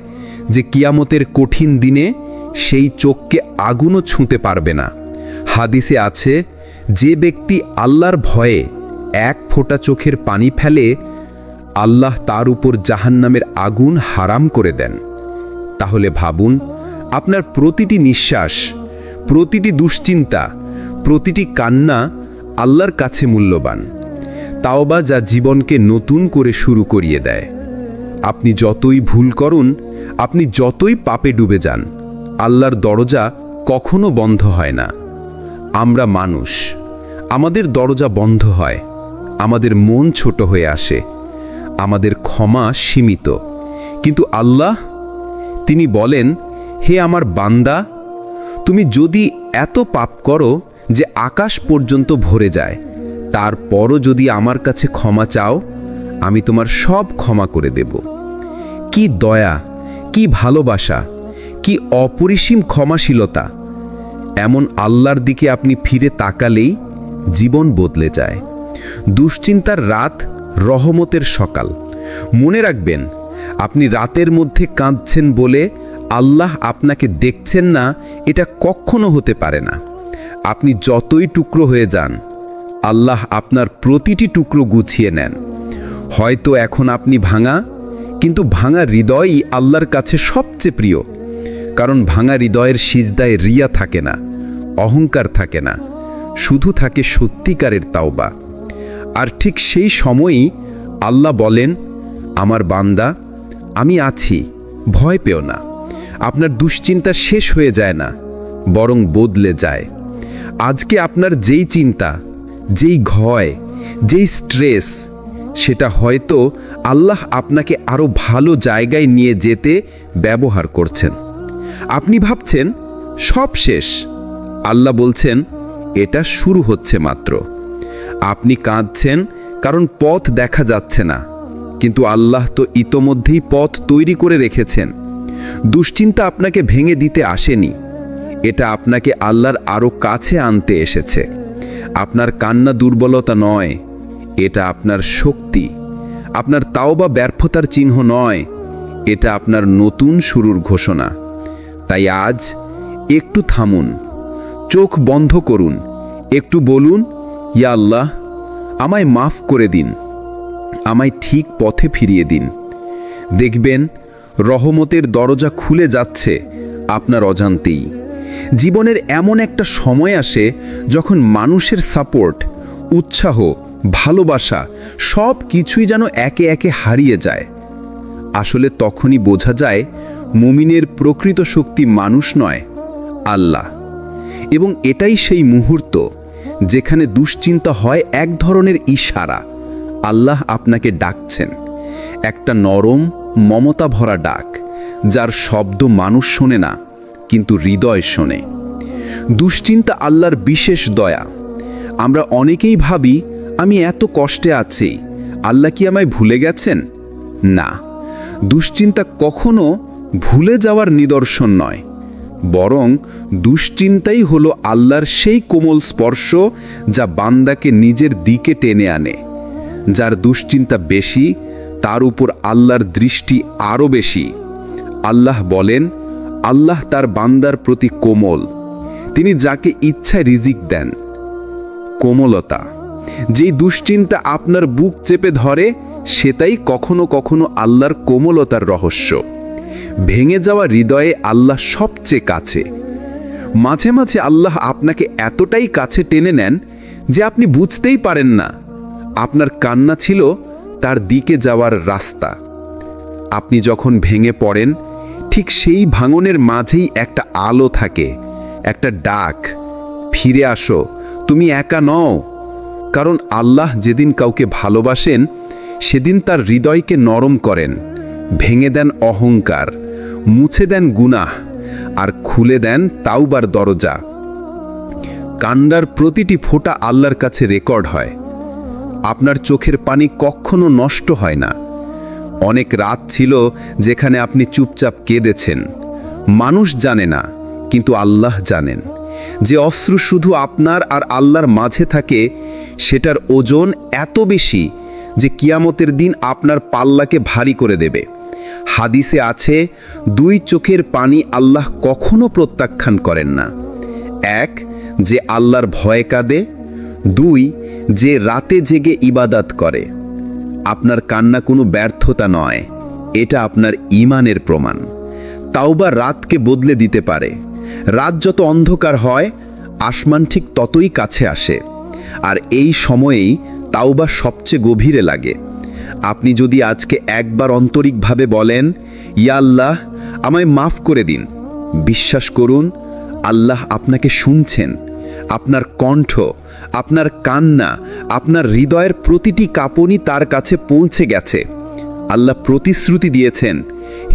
যে কিয়ামতের কঠিন দিনে সেই চোখকে আগুনও ছুঁতে পারবে না। হাদিসে আছে, যে ব্যক্তি আল্লাহর ভয়ে এক ফোঁটা চোখের পানি ফেলে, আল্লাহ তার উপর জাহান্নামের আগুন হারাম করে দেন। তাহলে ভাবুন, আপনার প্রতিটি নিঃশ্বাস, প্রতিটি দুশ্চিন্তা, প্রতিটি কান্না আল্লাহর কাছে মূল্যবান। তাওবা যা জীবনকে নতুন করে শুরু করিয়ে দেয়। আপনি যতই ভুল করুন, আপনি যতই পাপে ডুবে যান, আল্লাহর দরজা কখনো বন্ধ হয় না। আমরা মানুষ, আমাদের দরজা বন্ধ হয়, আমাদের মন ছোট হয়ে আসে, আমাদের ক্ষমা সীমিত। কিন্তু আল্লাহ, তিনি বলেন, হে আমার বান্দা, তুমি যদি এত পাপ করো যে আকাশ পর্যন্ত ভরে যায়, তারপরও যদি আমার কাছে ক্ষমা চাও, আমি তোমার সব ক্ষমা করে দেব। কি দয়া, কি ভালোবাসা, কি অপরিসীম ক্ষমাশীলতা! এমন আল্লাহর দিকে আপনি ফিরে তাকালেই জীবন বদলে যায়। দুশ্চিন্তার রাত রহমতের সকাল। মনে রাখবেন, আপনি রাতের মধ্যে কাঁদছেন বলে আল্লাহ আপনাকে দেখছেন না, এটা কখনো হতে পারে না। আপনি যতই টুকরো হয়ে যান, আল্লাহ আপনার প্রতিটি টুকরো গুছিয়ে নেন। হয়তো এখন আপনি ভাঙা, কিন্তু ভাঙা হৃদয়ই আল্লাহর কাছে সবচেয়ে প্রিয়। কারণ ভাঙা হৃদয়ের সিজদায় রিয়া থাকে না, অহংকার থাকে না, শুধু থাকে সত্যিকারের তাওবা। আর ঠিক সেই সময়ই আল্লাহ বলেন, আমার বান্দা, আমি আছি, ভয় পেও না। আপনার দুশ্চিন্তা শেষ হয়ে যায় না, বরং বদলে যায়। আজকে আপনার যেই চিন্তা, যেই ভয়, যেই স্ট্রেস, সেটা হয়তো আল্লাহ আপনাকে আরো ভালো জায়গায় নিয়ে যেতে ব্যবহার করছেন। আপনি ভাবছেন সব শেষ, আল্লাহ বলছেন এটা শুরু হচ্ছে মাত্র। আপনি কাঁদছেন কারণ পথ দেখা যাচ্ছে না, কিন্তু আল্লাহ তো ইতোমধ্যেই পথ তৈরি করে রেখেছেন। দুশ্চিন্তা আপনাকে ভেঙে দিতে আসেনি, এটা আপনাকে আল্লাহর আরো কাছে আনতে এসেছে। আপনার কান্না দুর্বলতা নয়, এটা আপনার শক্তি। আপনার তাওবা ব্যর্থতার চিহ্ন নয়, এটা আপনার নতুন শুরুর ঘোষণা। তাই আজ একটু থামুন, চোখ বন্ধ করুন, একটু বলুন, ইয়া আল্লাহ, আমায় মাফ করে দিন, আমায় ঠিক পথে ফিরিয়ে দিন। দেখবেন রহমতের দরজা খুলে যাচ্ছে আপনার অজান্তেই। জীবনের এমন একটা সময় আসে যখন মানুষের সাপোর্ট, উৎসাহ, ভালোবাসা সব কিছুই যেন একে একে হারিয়ে যায়। আসলে তখনই বোঝা যায় মুমিনের প্রকৃত শক্তি মানুষ নয়, আল্লাহ। এবং এটাই সেই মুহূর্ত যেখানে দুশ্চিন্তা হয় এক ধরনের ইশারা। আল্লাহ আপনাকে ডাকছেন, একটা নরম মমতা ভরা ডাক, যার শব্দ মানুষ শোনে না, কিন্তু হৃদয় শোনে। দুশ্চিন্তা আল্লাহর বিশেষ দয়া। আমরা অনেকেই ভাবি, আমি এত কষ্টে আছি, আল্লাহ কি আমায় ভুলে গেছেন? না, দুশ্চিন্তা কখনো ভুলে যাওয়ার নিদর্শন নয়, বরং দুশ্চিন্তাই হলো আল্লাহর সেই কোমল স্পর্শ যা বান্দাকে নিজের দিকে টেনে আনে। যার দুশ্চিন্তা বেশি তার উপর আল্লাহর দৃষ্টি আরও বেশি। আল্লাহ বলেন, আল্লাহ তার বান্দার প্রতি কোমল, তিনি যাকে ইচ্ছায় রিজিক দেন। কোমলতা, যেই দুশ্চিন্তা আপনার বুক চেপে ধরে সেটাই কখনো কখনো আল্লাহর কোমলতার রহস্য। ভেঙে যাওয়া হৃদয়ে আল্লাহ সবচেয়ে কাছে। মাঝে মাঝে আল্লাহ আপনাকে এতটাই কাছে টেনে নেন যে আপনি বুঝতেই পারেন না আপনার কান্না ছিল তার দিকে যাওয়ার রাস্তা। আপনি যখন ভেঙে পড়েন ঠিক সেই ভাঙনের মাঝেই একটা আলো থাকে, একটা ডাক, ফিরে আসো, তুমি একা নও। কারণ আল্লাহ যেদিন কাউকে ভালোবাসেন সেদিন তার হৃদয়কে নরম করেন, ভেঙে দেন অহংকার, মুছে দেন গুনাহ, আর খুলে দেন তাওবার দরজা। কান্নার প্রতিটি ফোঁটা আল্লাহর কাছে রেকর্ড হয়। আপনার চোখের পানি কখনো নষ্ট হয় না। অনেক রাত ছিল যেখানে আপনি চুপচাপ কেঁদেছেন। মানুষ জানে না, কিন্তু আল্লাহ জানেন। যে অশ্রু শুধু আপনার আর আল্লাহর মাঝে থাকে সেটার ওজন এত বেশি যে কিয়ামতের দিন আপনার পাল্লাকে ভারী করে দেবে। হাদিসে আছে, 2 চোখের পানি আল্লাহ কখনো প্রত্যাখ্যান করেন না। 1, যে আল্লাহর ভয়ে কাঁদে। 2, যে রাতে জেগে ইবাদত করে। আপনার কান্না কোনো ব্যর্থতা নয়, এটা আপনার ঈমানের প্রমাণ। তাওবা রাতকে বদলে দিতে পারে। রাত যত অন্ধকার হয় আসমান ঠিক ততই কাছে আসে। আর এই সময়েই তাওবা সবচেয়ে গভীরে লাগে। আপনি যদি আজকে একবার আন্তরিকভাবে বলেন, ইয়া আল্লাহ, আমায় মাফ করে দিন, বিশ্বাস করুন আল্লাহ আপনাকে শুনছেন। আপনার কণ্ঠ, আপনার কান্না, আপনার হৃদয়ের প্রতিটি কাঁপুনি তার কাছে পৌঁছে গেছে। আল্লাহ প্রতিশ্রুতি দিয়েছেন,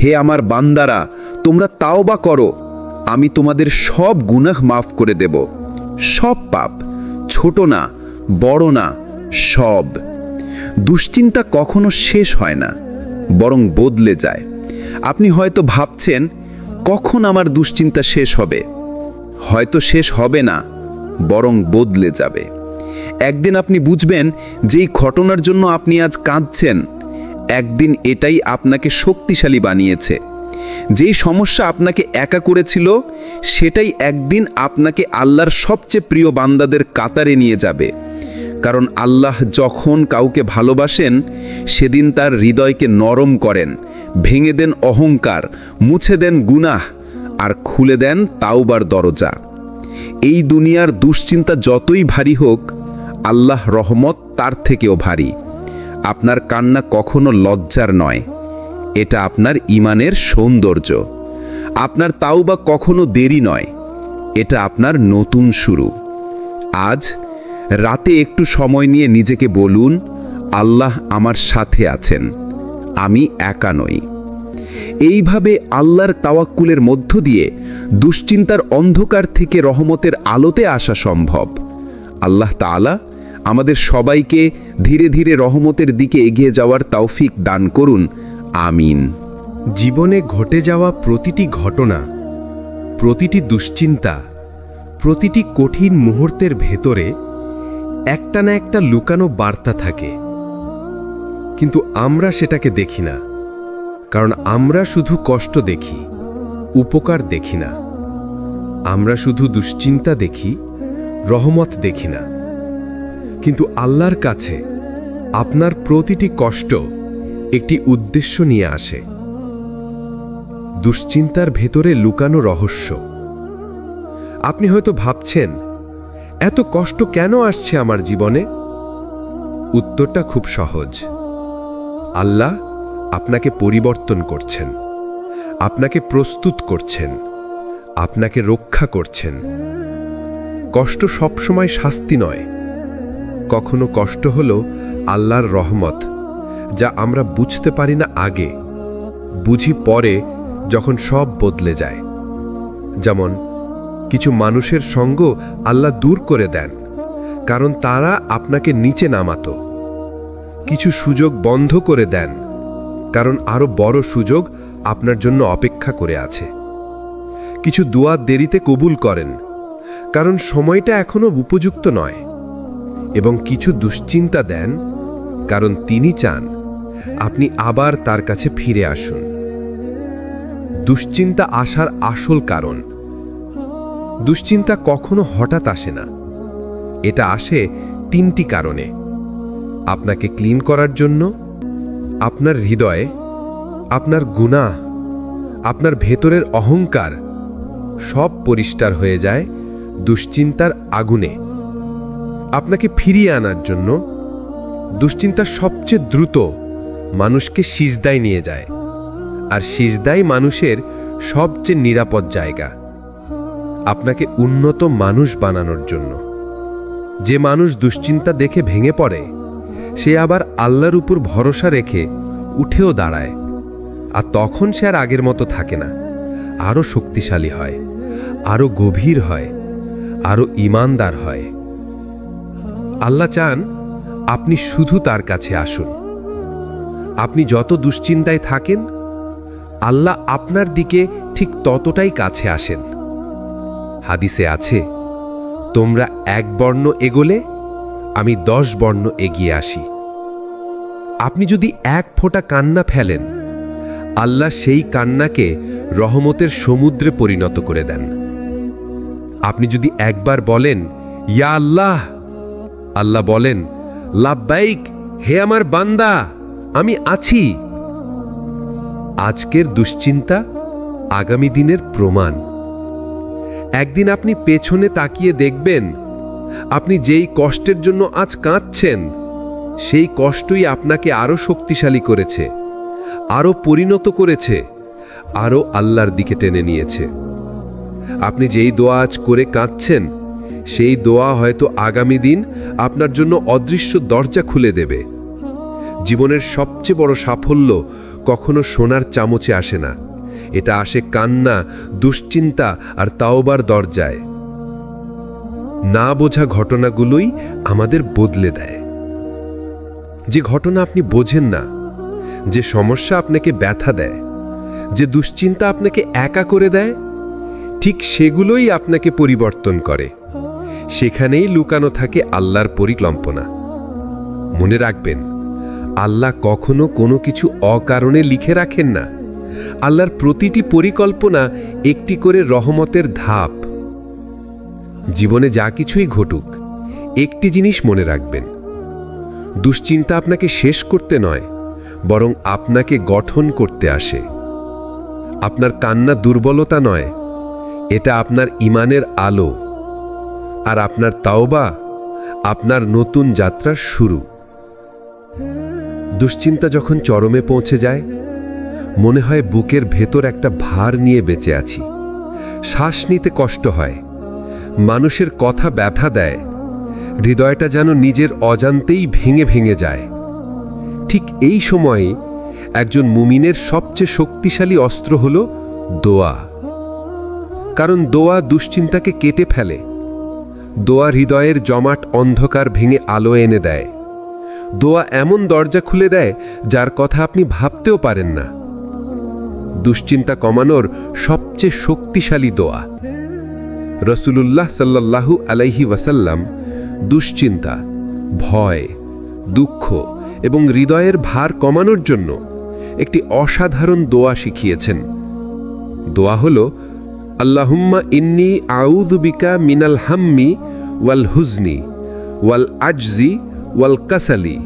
হে আমার বান্দারা, তোমরা তাওবা করো, আমি তোমাদের সব গুনাহ মাফ করে দেব। সব পাপ, ছোট না বড় না, সব। দুশ্চিন্তা কখনো শেষ হয় না, বরং বদলে যায়। আপনি হয়তো ভাবছেন, কখন আমার দুশ্চিন্তা শেষ হবে? হয়তো শেষ হবে না, বরং বদলে যাবে। একদিন আপনি বুঝবেন যেই ঘটনার জন্য আপনি আজ কাঁদছেন, একদিন এটাই আপনাকে শক্তিশালী বানিয়েছে। যেই সমস্যা আপনাকে একা করেছিল সেটাই একদিন আপনাকে আল্লাহর সবচেয়ে প্রিয় বান্দাদের কাতারে নিয়ে যাবে। কারণ আল্লাহ যখন কাউকে ভালোবাসেন সেদিন তার হৃদয়কে নরম করেন, ভেঙে দেন অহংকার, মুছে দেন গুনাহ, আর খুলে দেন তাওবার দরজা। এই দুনিয়ার দুশ্চিন্তা যতই ভারী হোক, আল্লাহ রহমত তার থেকেও ভারী। আপনার কান্না কখনো লজ্জার নয়, এটা আপনার ঈমানের সৌন্দর্য। আপনার তাওবা কখনো দেরি নয়, এটা আপনার নতুন শুরু। আজ রাতে একটু সময় নিয়ে নিজেকে বলুন, আল্লাহ আমার সাথে আছেন, আমি একা নই। এইভাবে আল্লাহর তাওয়াক্কুলের মধ্য দিয়ে দুশ্চিন্তার অন্ধকার থেকে রহমতের আলোতে আসা সম্ভব। আল্লাহ তাআলা আমাদের সবাইকে ধীরে ধীরে রহমতের দিকে এগিয়ে যাওয়ার তৌফিক দান করুন, আমিন। জীবনে ঘটে যাওয়া প্রতিটি ঘটনা, প্রতিটি দুশ্চিন্তা, প্রতিটি কঠিন মুহূর্তের ভেতরে একটা না একটা লুকানো বার্তা থাকে। কিন্তু আমরা সেটাকে দেখি না, কারণ আমরা শুধু কষ্ট দেখি, উপকার দেখি না। আমরা শুধু দুশ্চিন্তা দেখি, রহমত দেখি না। কিন্তু আল্লাহর কাছে আপনার প্রতিটি কষ্ট একটি উদ্দেশ্য নিয়ে আসে। দুশ্চিন্তার ভেতরে লুকানো রহস্য। আপনি হয়তো ভাবছেন, এত কষ্ট কেন আসছে আমার জীবনে? উত্তরটা খুব সহজ। আল্লাহ আপনাকে পরিবর্তন করছেন, আপনাকে প্রস্তুত করছেন, আপনাকে রক্ষা করছেন। কষ্ট সবসময় শাস্তি নয়, কখনো কষ্ট হলো আল্লাহর রহমত, যা আমরা বুঝতে পারি না আগে, বুঝি পরে যখন সব বদলে যায়। যেমন কিছু মানুষের সঙ্গ আল্লাহ দূর করে দেন, কারণ তারা আপনাকে নিচে নামাতো। কিছু সুযোগ বন্ধ করে দেন, কারণ আরো বড় সুযোগ আপনার জন্য অপেক্ষা করে আছে। কিছু দোয়া দেরিতে কবুল করেন, কারণ সময়টা এখনো উপযুক্ত নয়, এবং কিছু দুশ্চিন্তা দেন, কারণ তিনি চান আপনি আবার তার কাছে ফিরে আসুন। দুশ্চিন্তা আসার আসল কারণ। দুশ্চিন্তা কখনো হঠাৎ আসে না, এটা আসে 3টি কারণে। আপনাকে ক্লিন করার জন্য, আপনার হৃদয়ে, আপনার গুনাহ, আপনার ভেতরের অহংকার সব পরিষ্কার হয়ে যায় দুশ্চিন্তার আগুনে। আপনাকে ফিরিয়ে আনার জন্য দুশ্চিন্তা সবচেয়ে দ্রুত মানুষকে সিজদায় নিয়ে যায়, আর সিজদাই মানুষের সবচেয়ে নিরাপদ জায়গা। আপনাকে উন্নত মানুষ বানানোর জন্য। যে মানুষ দুশ্চিন্তা দেখে ভেঙে পড়ে, সে আবার আল্লাহর উপর ভরসা রেখে উঠেও দাঁড়ায়, আর তখন সে আর আগের মতো থাকে না, আরও শক্তিশালী হয়, আরও গভীর হয়, আরও ঈমানদার হয়। আল্লাহ চান আপনি শুধু তার কাছে আসুন। আপনি যত দুশ্চিন্তায় থাকেন, আল্লাহ আপনার দিকে ঠিক ততটাই কাছে আসেন। হাদিসে আছে, তোমরা 1 বর্ণ এগোলে আমি 10 বর্ণ এগিয়ে আসি। আপনি যদি 1 ফোঁটা কান্না ফেলেন, আল্লাহ সেই কান্নাকে রহমতের সমুদ্রে পরিণত করে দেন। আপনি যদি একবার বলেন, ইয়া আল্লাহ, আল্লাহ বলেন, লাব্বাইক, হে আমার বান্দা, আমি আছি। আজকের দুশ্চিন্তা আগামী দিনের প্রমাণ। একদিন আপনি পেছনে তাকিয়ে দেখবেন, আপনি যেই কষ্টের জন্য আজ কাঁদছেন, সেই কষ্টই আপনাকে আরো শক্তিশালী করেছে, আরো পরিণত করেছে, আরো আল্লাহর দিকে টেনে নিয়েছে। আপনি যেই দোয়া আজ করে কাঁদছেন, সেই দোয়া হয়তো আগামী দিন আপনার জন্য অদৃশ্য দরজা খুলে দেবে। জীবনের সবচেয়ে বড় সাফল্য কখনো সোনার চামচে আসে না, এটা আসে কান্না, দুশ্চিন্তা আর তাওবার দরজায়। না বোঝা ঘটনাগুলোই আমাদের বদলে দেয়। যে ঘটনা আপনি বোঝেন না, যে সমস্যা আপনাকে ব্যথা দেয়, যে দুশ্চিন্তা আপনাকে একা করে দেয়, ঠিক সেগুলোই আপনাকে পরিবর্তন করে। সেখানেই লুকানো থাকে আল্লাহর পরিকল্পনা। মনে রাখবেন, আল্লাহ কখনো কোনো কিছু অকারণে লিখে রাখেন না। আল্লাহর প্রতিটি পরিকল্পনা একটি করে রহমতের ধাপ। জীবনে যা কিছুই ঘটুক, একটি জিনিস মনে রাখবেন, দুশ্চিন্তা আপনাকে শেষ করতে নয়, বরং আপনাকে গঠন করতে আসে। আপনার কান্না দুর্বলতা নয়, এটা আপনার ঈমানের আলো, আর আপনার তাওবা আপনার নতুন যাত্রার শুরু। দুশ্চিন্তা যখন চরমে পৌঁছে যায়, মনে হয় বুকের ভেতর একটা ভার নিয়ে বেঁচে আছি। শ্বাস নিতে কষ্ট হয়, মানুষের কথা ব্যথা দেয়, হৃদয়টা যেন নিজের অজান্তেই ভেঙে ভেঙে যায়। ঠিক এই সময়ে একজন মুমিনের সবচেয়ে শক্তিশালী অস্ত্র হল দোয়া। কারণ দোয়া দুশ্চিন্তাকে কেটে ফেলে। দোয়া হৃদয়ের জমাট অন্ধকার ভেঙে আলো এনে দেয়। দোয়া এমন দরজা খুলে দেয় যার কথা আপনি ভাবতেও পারেন না। দুশ্চিন্তা কমানোর সবচেয়ে শক্তিশালী দোয়া। রাসূলুল্লাহ সাল্লাল্লাহু আলাইহি ওয়াসাল্লাম দুশ্চিন্তা, ভয়, দুঃখ এবং হৃদয়ের ভার কমানোর জন্য একটি অসাধারণ দোয়া শিখিয়েছেন। দোয়া হল, আল্লাহুম্মা ইন্নী আউযু বিকা মিনাল হাম্মি ওয়াল হুজনি ওয়াল আজজি ওয়াল কাসালি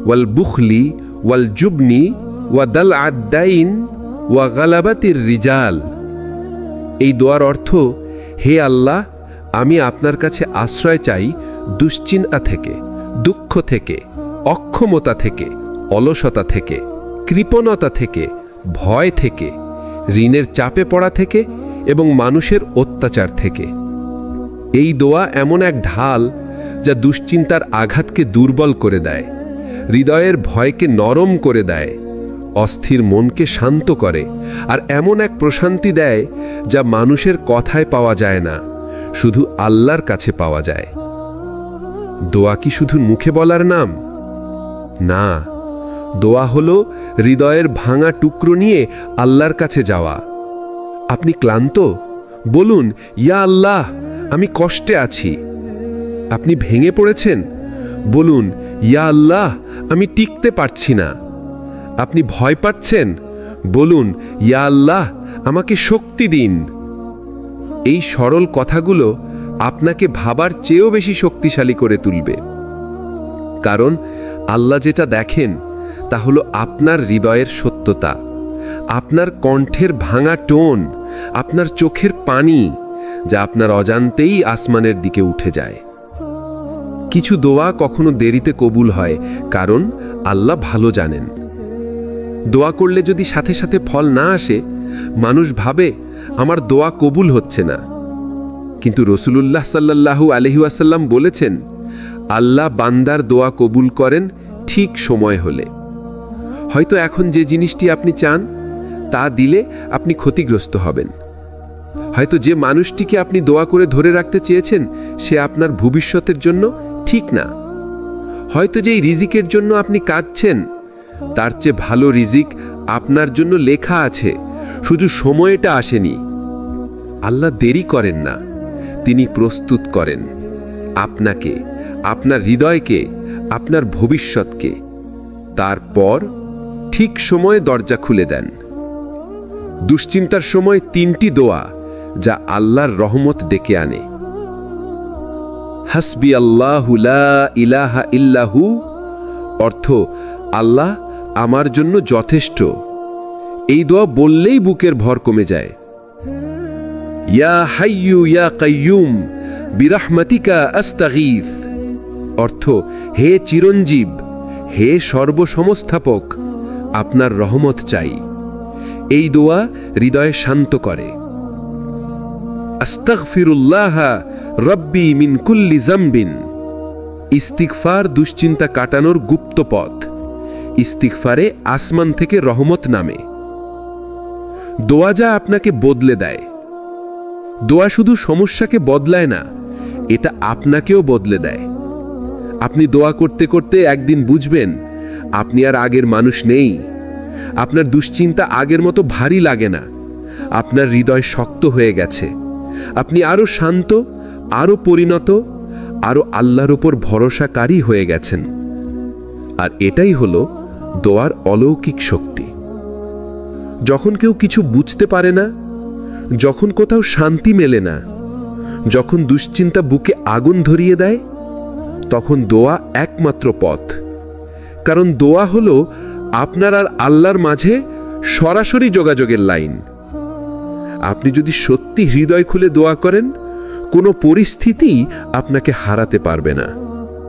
ওয়াল বুখলি ওয়াল জুবনি ওয়া দালআদ দাইন ওয়া গালাবাতির রিজাল। এই দোয়ার অর্থ, হে আল্লাহ, আমি আপনার কাছে আশ্রয় চাই দুশ্চিন্তা থেকে, দুঃখ থেকে, অক্ষমতা থেকে, অলসতা থেকে, কৃপণতা থেকে, ভয় থেকে, ঋণের চাপে পড়া থেকে এবং মানুষের অত্যাচার থেকে। এই দোয়া এমন এক ঢাল যা দুশ্চিন্তার আঘাতকে দুর্বল করে দেয়, হৃদয়ের ভয়কে নরম করে দেয়, অস্থির মনকে শান্ত করে, আর এমন এক প্রশান্তি দেয় যা মানুষের কথায় পাওয়া যায় না, শুধু আল্লাহর কাছে পাওয়া যায়। দোয়া কি শুধু মুখে বলার নাম? না, দোয়া হলো হৃদয়ের ভাঙা টুকরো নিয়ে আল্লাহর কাছে যাওয়া। আপনি ক্লান্ত, বলুন, ইয়া আল্লাহ, আমি কষ্টে আছি। আপনি ভেঙে পড়েছেন? বলুন, ইয়া আল্লাহ, আমি টিকতে পারছি না। আপনি ভয় পাচ্ছেন? বলুন, ইয়া আল্লাহ, আমাকে শক্তি দিন। এই সরল কথাগুলো আপনাকে ভাবার চেয়েও বেশি শক্তিশালী করে তুলবে। কারণ আল্লাহ যেটা দেখেন তা হলো আপনার হৃদয়ের সত্যতা, আপনার কণ্ঠের ভাঙা টোন, আপনার চোখের পানি, যা আপনার অজান্তেই আসমানের দিকে উঠে যায়। কিছু দোয়া কখনো দেরিতে কবুল হয়, কারণ আল্লাহ ভালো জানেন। দোয়া করলে যদি সাথে সাথে ফল না আসে, মানুষ ভাবে আমার দোয়া কবুল হচ্ছে না। কিন্তু রসুলুল্লাহ সাল্লাল্লাহু আলাইহি ওয়াসাল্লাম বলেছেন, আল্লাহ বান্দার দোয়া কবুল করেন ঠিক সময় হলে। হয়তো এখন যে জিনিসটি আপনি চান তা দিলে আপনি ক্ষতিগ্রস্ত হবেন। হয়তো যে মানুষটিকে আপনি দোয়া করে ধরে রাখতে চেয়েছেন সে আপনার ভবিষ্যতের জন্য ঠিক না। হয়তো যেই রিজিকের জন্য আপনি কাঁদছেন তার চেয়ে ভালো রিজিক আপনার জন্য লেখা আছে, শুধু সময়টা আসেনি। আল্লাহ দেরি করেন না, তিনি প্রস্তুত করেন আপনাকে, আপনার হৃদয়কে, আপনার ভবিষ্যৎকে। তারপর ঠিক সময়ে দরজা খুলে দেন। দুশ্চিন্তার সময় 3টি দোয়া যা আল্লাহর রহমত ডেকে আনে। হাসবি আল্লাহু লা ইলাহা ইল্লাহু, অর্থ আল্লাহ আমার জন্য যথেষ্ট। এই দোয়া বললেই বুকের ভর কমে যায়। ইয়া হাইয়ু ইয়া কাইয়ুম বিরহমাতিকা আস্তাগীথ, অর্থ হে চিরঞ্জীব, হে সর্বসমস্থাপক, আপনার রহমত চাই। এই দোয়া হৃদয় শান্ত করে। আস্তাগফিরুল্লাহ রব্বি মিন কুল্লি যামবিন, ইস্তিগফার দুশ্চিন্তা কাটানোর গুপ্ত পথ। ইস্তিগফারে আসমান থেকে রহমত নামে। দোয়া যা আপনাকে বদলে দেয়। দোয়া শুধু সমস্যাকে বদলায় না, এটা আপনাকেও বদলে দেয়। আপনি দোয়া করতে করতে একদিন বুঝবেন আপনি আর আগের মানুষ নেই। আপনার দুশ্চিন্তা আগের মতো ভারী লাগে না, আপনার হৃদয় শক্ত হয়ে গেছে। আপনি আরো শান্ত, আরো পরিণত, আরো আল্লাহর উপর ভরসাকারী হয়ে গেছেন। আর এটাই হলো দোয়ার অলৌকিক শক্তি। যখন কেউ কিছু বুঝতে পারে না, যখন কোথাও শান্তি মেলে না, যখন দুশ্চিন্তা বুকে আগুন ধরিয়ে দেয়, তখন দোয়া একমাত্র পথ। কারণ দোয়া হলো আপনার আর আল্লাহর মাঝে সরাসরি যোগাযোগের লাইন। আপনি যদি সত্যি হৃদয় খুলে দোয়া করেন, কোনো পরিস্থিতি আপনাকে হারাতে পারবে না।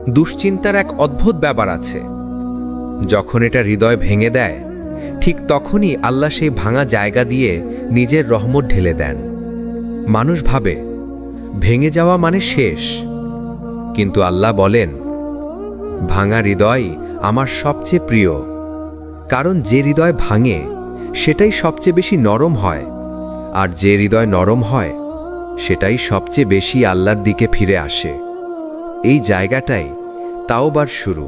দুশ্চিন্তার এক অদ্ভুত ব্যাপার আছে। যখন এটা হৃদয় ভেঙে দেয়, ঠিক তখনই আল্লাহ সেই ভাঙা জায়গা দিয়ে নিজের রহমত ঢেলে দেন। মানুষ ভাবে ভেঙে যাওয়া মানে শেষ, কিন্তু আল্লাহ বলেন, ভাঙা হৃদয় আমার সবচেয়ে প্রিয়। কারণ যে হৃদয় ভাঙে সেটাই সবচেয়ে বেশি নরম হয়, আর যে হৃদয় নরম হয় সেটাই সবচেয়ে বেশি আল্লাহর দিকে ফিরে আসে। এই জায়গাটাই তাওবার শুরু।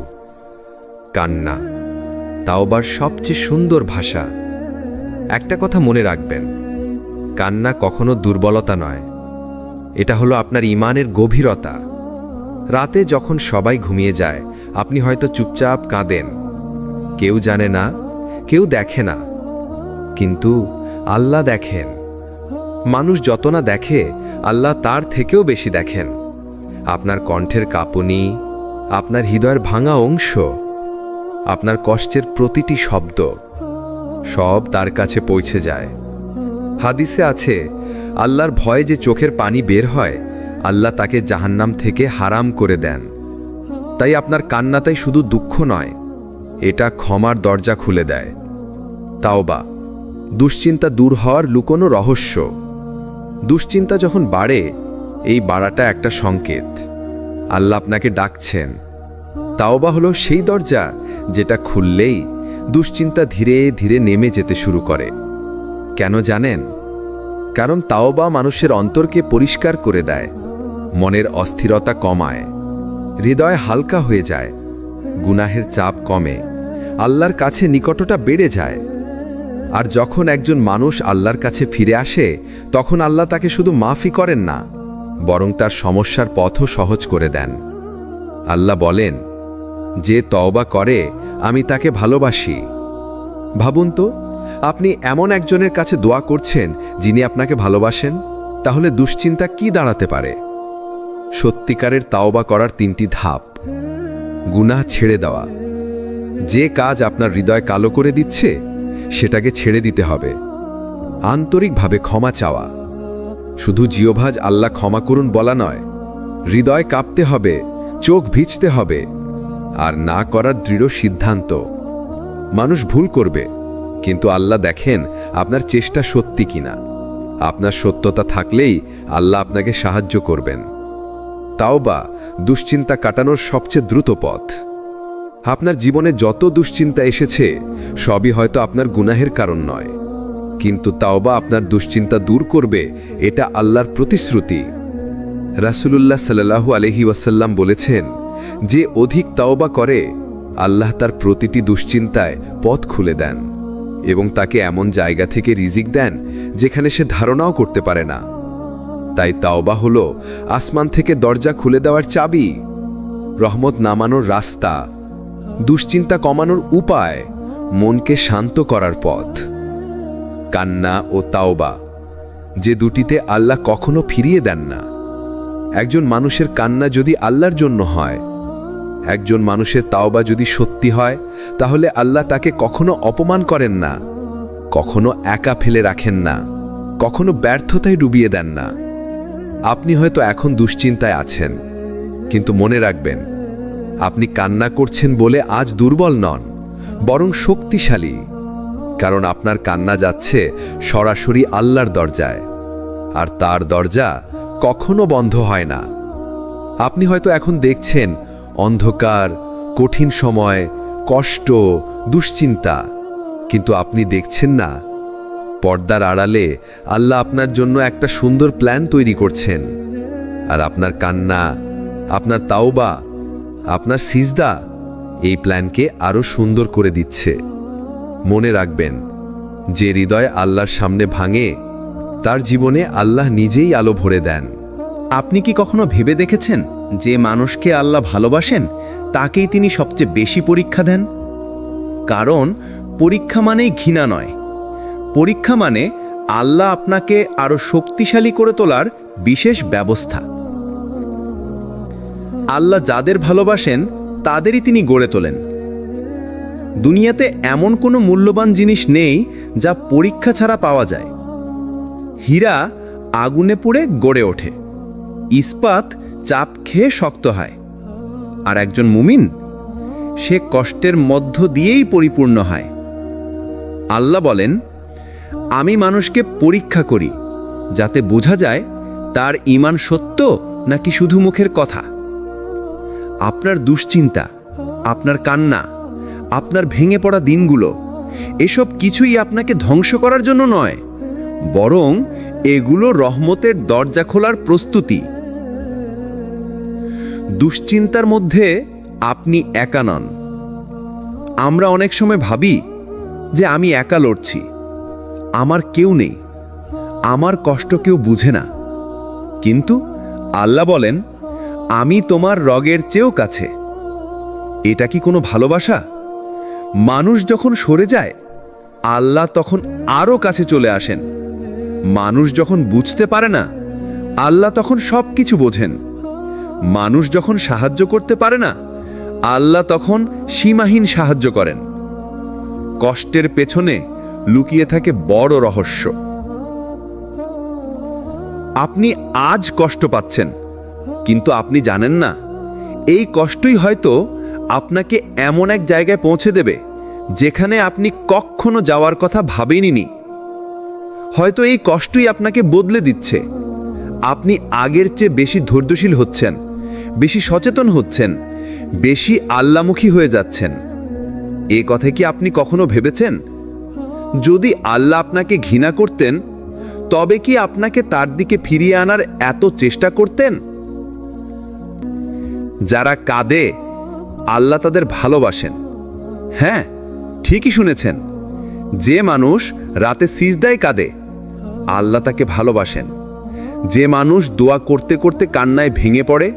কান্না তাওবার সবচেয়ে সুন্দর ভাষা। একটা কথা মনে রাখবেন, কান্না কখনো দুর্বলতা নয়, এটা হলো আপনার ঈমানের গভীরতা। রাতে যখন সবাই ঘুমিয়ে যায়, আপনি হয়তো চুপচাপ কাঁদেন। কেউ জানে না, কেউ দেখে না, কিন্তু আল্লাহ দেখেন। মানুষ যত না দেখে, আল্লাহ তার থেকেও বেশি দেখেন। আপনার কণ্ঠের কাঁপুনি, আপনার হৃদয়ের ভাঙা অংশ, আপনার কষ্টের প্রতিটি শব্দ, সব তার কাছে পৌঁছে যায়। হাদিসে আছে, আল্লাহর ভয়ে যে চোখের পানি বের হয়, আল্লাহ তাকে জাহান্নাম থেকে হারাম করে দেন। তাই আপনার কান্নাটাই শুধু দুঃখ নয়, এটা ক্ষমার দরজা খুলে দেয়। তাওবা, দুশ্চিন্তা দূর হওয়ার লুকোনো রহস্য। দুশ্চিন্তা যখন বাড়ে, এই বাড়াটা একটা সংকেত আল্লাহ আপনাকে ডাকছেন। তাওবা হলো সেই দরজা যেটা খুললেই দুশ্চিন্তা ধীরে ধীরে নেমে যেতে শুরু করে। কেন জানেন? কারণ তাওবা মানুষের অন্তরকে পরিষ্কার করে দেয়, মনের অস্থিরতা কমায়, হৃদয় হালকা হয়ে যায়, গুনাহের চাপ কমে, আল্লাহর কাছে নিকটতা বেড়ে যায়। আর যখন একজন মানুষ আল্লাহর কাছে ফিরে আসে তখন আল্লাহ তাকে শুধু মাফই করেন না, বরং তার সমস্যার পথও সহজ করে দেন। আল্লাহ বলেন, যে তওবা করে আমি তাকে ভালোবাসি। ভাবুন তো, আপনি এমন একজনের কাছে দোয়া করছেন যিনি আপনাকে ভালোবাসেন, তাহলে দুশ্চিন্তা কি দাঁড়াতে পারে? সত্যিকারের তাওবা করার 3টি ধাপ। গুনাহ ছেড়ে দেওয়া। যে কাজ আপনার হৃদয় কালো করে দিচ্ছে সেটাকে ছেড়ে দিতে হবে। আন্তরিকভাবে ক্ষমা চাওয়া। শুধু জিহ্বায় আল্লাহ ক্ষমা করুন বলা নয়, হৃদয় কাঁপতে হবে, চোখ ভিজতে হবে, আর না করার দৃঢ় সিদ্ধান্ত। মানুষ ভুল করবে, কিন্তু আল্লাহ দেখেন আপনার চেষ্টা সত্যি কিনা। আপনার সত্যতা থাকলেই আল্লাহ আপনাকে সাহায্য করবেন। তাওবা দুশ্চিন্তা কাটানোর সবচেয়ে দ্রুত পথ। আপনার জীবনে যত দুশ্চিন্তা এসেছে সবই হয়তো আপনার গুনাহের কারণ নয়, কিন্তু তাওবা আপনার দুশ্চিন্তা দূর করবে, এটা আল্লাহর প্রতিশ্রুতি। রাসূলুল্লাহ সাল্লাল্লাহু আলাইহি ওয়াসাল্লাম বলেছেন, যে অধিক তাওবা করে আল্লাহ তার প্রতিটি দুশ্চিন্তায় পথ খুলে দেন এবং তাকে এমন জায়গা থেকে রিজিক দেন যেখানে সে ধারণাও করতে পারে না। তাই তাওবা হলো আসমান থেকে দরজা খুলে দেওয়ার চাবি, রহমত নামানোর রাস্তা, দুশ্চিন্তা কমানোর উপায়, মনকে শান্ত করার পথ। কান্না ও তাওবা, যে দুটিতে আল্লাহ কখনো ফিরিয়ে দেন না। একজন মানুষের কান্না যদি আল্লাহর জন্য হয়, একজন মানুষের তাওবা যদি সত্যি হয়, তাহলে আল্লাহ তাকে কখনো অপমান করেন না, কখনো একা ফেলে রাখেন না, কখনো ব্যর্থতায় ডুবিয়ে দেন না। আপনি হয়তো এখন দুশ্চিন্তায় আছেন, কিন্তু মনে রাখবেন, আপনি কান্না করছেন বলে আজ দুর্বল নন, বরং শক্তিশালী। কারণ আপনার কান্না যাচ্ছে সরাসরি আল্লাহর দরজায়, আর তার দরজা কখনো বন্ধ হয় না। আপনি হয়তো এখন দেখছেন অন্ধকার, কঠিন সময়, কষ্ট, দুশ্চিন্তা, কিন্তু আপনি দেখছেন না পর্দার আড়ালে আল্লাহ আপনার জন্য একটা সুন্দর প্ল্যান তৈরি করছেন। আর আপনার কান্না, আপনার তাওবা, আপনার সিজদা এই প্ল্যানকে আরো সুন্দর করে দিচ্ছে। মনে রাখবেন, যে হৃদয় আল্লাহর সামনে ভাঙে তার জীবনে আল্লাহ নিজেই আলো ভরে দেন। আপনি কি কখনো ভেবে দেখেছেন যে মানুষকে আল্লাহ ভালোবাসেন তাকেই তিনি সবচেয়ে বেশি পরীক্ষা দেন? কারণ পরীক্ষা মানেই ঘৃণা নয়, পরীক্ষা মানে আল্লাহ আপনাকে আরো শক্তিশালী করে তোলার বিশেষ ব্যবস্থা। আল্লাহ যাদের ভালোবাসেন তাদেরই তিনি গড়ে তোলেন। দুনিয়াতে এমন কোনো মূল্যবান জিনিস নেই যা পরীক্ষা ছাড়া পাওয়া যায়। হীরা আগুনে পুড়ে গড়ে ওঠে, ইস্পাত চাপ খেয়ে শক্ত হয়, আর একজন মুমিন সে কষ্টের মধ্য দিয়েই পরিপূর্ণ হয়। আল্লাহ বলেন, আমি মানুষকে পরীক্ষা করি যাতে বোঝা যায় তার ঈমান সত্য নাকি শুধু মুখের কথা। আপনার দুশ্চিন্তা, আপনার কান্না, আপনার ভেঙে পড়া দিনগুলো, এসব কিছুই আপনাকে ধ্বংস করার জন্য নয়, বরং এগুলো রহমতের দরজা খোলার প্রস্তুতি। দুশ্চিন্তার মধ্যে আপনি একা নন। আমরা অনেক সময় ভাবি যে আমি একা লড়ছি, আমার কেউ নেই, আমার কষ্ট কেউ বুঝে না। কিন্তু আল্লাহ বলেন, আমি তোমার রগের চেয়েও কাছে। এটা কি কোনো ভালোবাসা? মানুষ যখন সরে যায়, আল্লাহ তখন আরো কাছে চলে আসেন। মানুষ যখন বুঝতে পারে না, আল্লাহ তখন সবকিছু বোঝেন। মানুষ যখন সাহায্য করতে পারে না, আল্লাহ তখন সীমাহীন সাহায্য করেন। কষ্টের পেছনে লুকিয়ে থাকে বড় রহস্য। আপনি আজ কষ্ট পাচ্ছেন, কিন্তু আপনি জানেন না এই কষ্টই হয়তো আপনাকে এমন এক জায়গায় পৌঁছে দেবে যেখানে আপনি কখনো যাওয়ার কথা ভাবেননি। হয়তো এই কষ্টই আপনাকে বদলে দিচ্ছে। আপনি আগের চেয়ে বেশি ধৈর্যশীল হচ্ছেন, বেশি সচেতন হচ্ছেন, বেশি আল্লাহমুখী হয়ে যাচ্ছেন। এ কথা কি আপনি কখনো ভেবেছেন? যদি আল্লাহ আপনাকে ঘৃণা করতেন, তবে কি আপনাকে তার দিকে ফিরিয়ে আনার এত চেষ্টা করতেন? যারা কাঁদে, আল্লাহ তাদের ভালোবাসেন। হ্যাঁ, ঠিকই শুনেছেন, যে মানুষ রাতে সিজদায় কাঁদে আল্লাহ তাকে ভালোবাসেন। যে মানুষ দোয়া করতে করতে কান্নায় ভেঙে পড়ে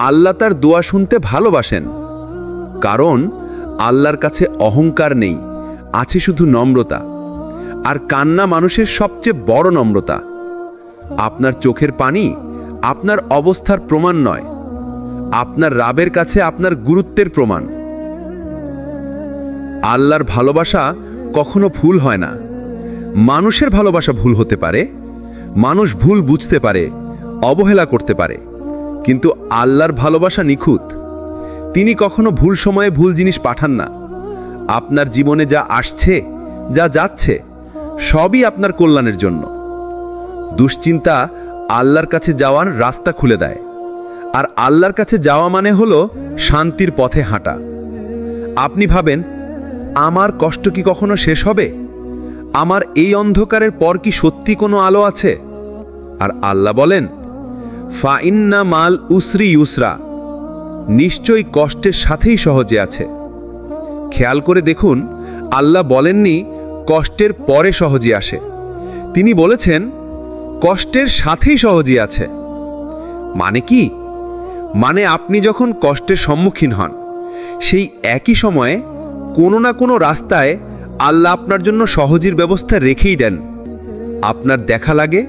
আল্লাহ তার দোয়া শুনতে ভালোবাসেন। কারণ আল্লাহর কাছে অহংকার নেই, আছে শুধু নম্রতা। আর কান্না মানুষের সবচেয়ে বড় নম্রতা। আপনার চোখের পানি আপনার অবস্থার প্রমাণ নয়, আপনার রাবের কাছে আপনার গুরুত্বের প্রমাণ। আল্লাহর ভালোবাসা কখনো ভুল হয় না। মানুষের ভালোবাসা ভুল হতে পারে, মানুষ ভুল বুঝতে পারে, অবহেলা করতে পারে, কিন্তু আল্লাহর ভালোবাসা নিখুঁত। তিনি কখনো ভুল সময়ে ভুল জিনিস পাঠান না। আপনার জীবনে যা আসছে, যা যাচ্ছে, সবই আপনার কল্যাণের জন্য। দুশ্চিন্তা আল্লাহর কাছে যাওয়ার রাস্তা খুলে দেয়, আর আল্লাহর কাছে যাওয়া মানে হলো শান্তির পথে হাঁটা। আপনি ভাবেন, আমার কষ্ট কি কখনো শেষ হবে? আমার এই অন্ধকারের পর কি সত্যি কোনো আলো আছে? আর আল্লাহ বলেন, ফাইন্না মাল উসরি ইউসরা, নিশ্চয়ই কষ্টের সাথেই সহজে আছে। খেয়াল করে দেখুন, আল্লাহ বলেননি কষ্টের পরে সহজে আসে, তিনি বলেছেন কষ্টের সাথেই সহজে আছে। মানে কি? মানে আপনি যখন কষ্টের সম্মুখীন হন, সেই একই সময়ে কোনো না কোনো রাস্তায় আল্লাহ আপনার জন্য সহজের ব্যবস্থা রেখেই দেন। আপনার দেখা লাগে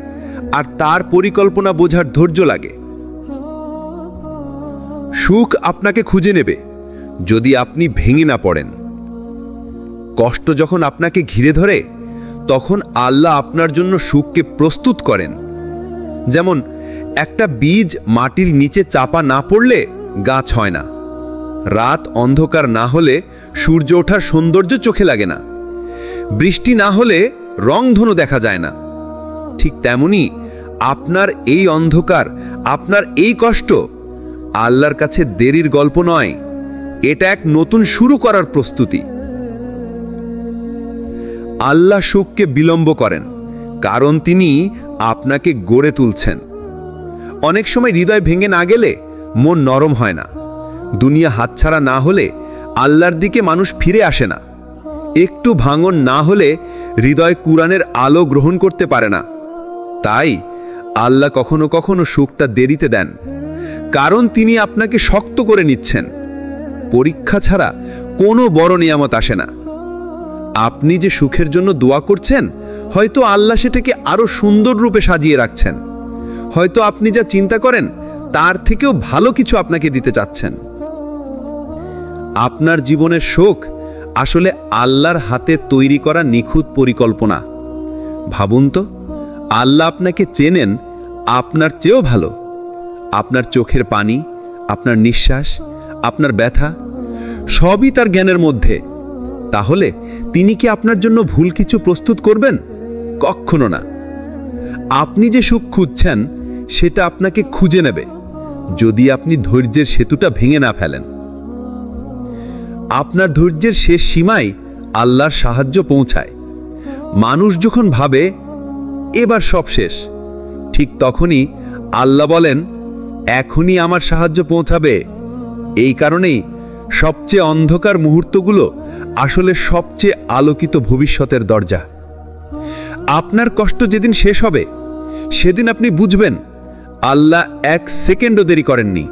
আর তার পরিকল্পনা বোঝার ধৈর্য লাগে। সুখ আপনাকে খুঁজে নেবে যদি আপনি ভেঙে না পড়েন। কষ্ট যখন আপনাকে ঘিরে ধরে, তখন আল্লাহ আপনার জন্য সুখকে প্রস্তুত করেন। যেমন একটা বীজ মাটির নিচে চাপা না পড়লে গাছ হয় না। রাত অন্ধকার না হলে সূর্য ওঠার সৌন্দর্য চোখে লাগে না। বৃষ্টি না হলে রংধনু দেখা যায় না। ঠিক তেমনি আপনার এই অন্ধকার, আপনার এই কষ্ট আল্লাহর কাছে দেরির গল্প নয়, এটা এক নতুন শুরু করার প্রস্তুতি। আল্লাহ সুখকে বিলম্ব করেন, কারণ তিনি আপনাকে গড়ে তুলছেন। অনেক সময় হৃদয় ভেঙে না গেলে মন নরম হয় না। দুনিয়া হাতছাড়া না হলে আল্লাহর দিকে মানুষ ফিরে আসে না। একটু ভাঙন না হলে হৃদয় কুরআনের আলো গ্রহণ করতে পারে না। তাই আল্লাহ কখনো কখনো সুখটা দেরিতে দেন, কারণ তিনি আপনাকে শক্ত করে নিচ্ছেন। পরীক্ষা ছাড়া কোনো বড় নিয়ামত আসে না। আপনি যে সুখের জন্য দোয়া করছেন, হয়তো আল্লাহ সেটাকে আরো সুন্দর রূপে সাজিয়ে রাখছেন। হয়তো আপনি যা চিন্তা করেন তার থেকেও ভালো কিছু আপনাকে দিতে চাচ্ছেন। আপনার জীবনের সুখ আসলে আল্লাহর হাতে তৈরি করা নিখুঁত পরিকল্পনা। ভাবুন তো, আল্লাহ আপনাকে চেনেন আপনার চেয়েও ভালো। আপনার চোখের পানি, আপনার নিঃশ্বাস, আপনার ব্যথা সবই তার জ্ঞানের মধ্যে। তাহলে তিনি কি আপনার জন্য ভুল কিছু প্রস্তুত করবেন? কখনো না। আপনি যে সুখ খুঁজছেন সেটা আপনাকে খুঁজে নেবে, যদি আপনি ধৈর্যের সেতুটা ভেঙে না ফেলেন। আপনার ধৈর্যের শেষ সীমায় আল্লাহর সাহায্য পৌঁছায়। মানুষ যখন ভাবে এবার সব শেষ, ঠিক তখনই আল্লাহ বলেন, এখনই আমার সাহায্য পৌঁছাবে। এই কারণেই সবচেয়ে অন্ধকার মুহূর্তগুলো আসলে সবচেয়ে আলোকিত ভবিষ্যতের দরজা। আপনার কষ্ট যেদিন শেষ হবে, সেদিন আপনি বুঝবেন আল্লাহ এক সেকেন্ডও দেরি করেননি।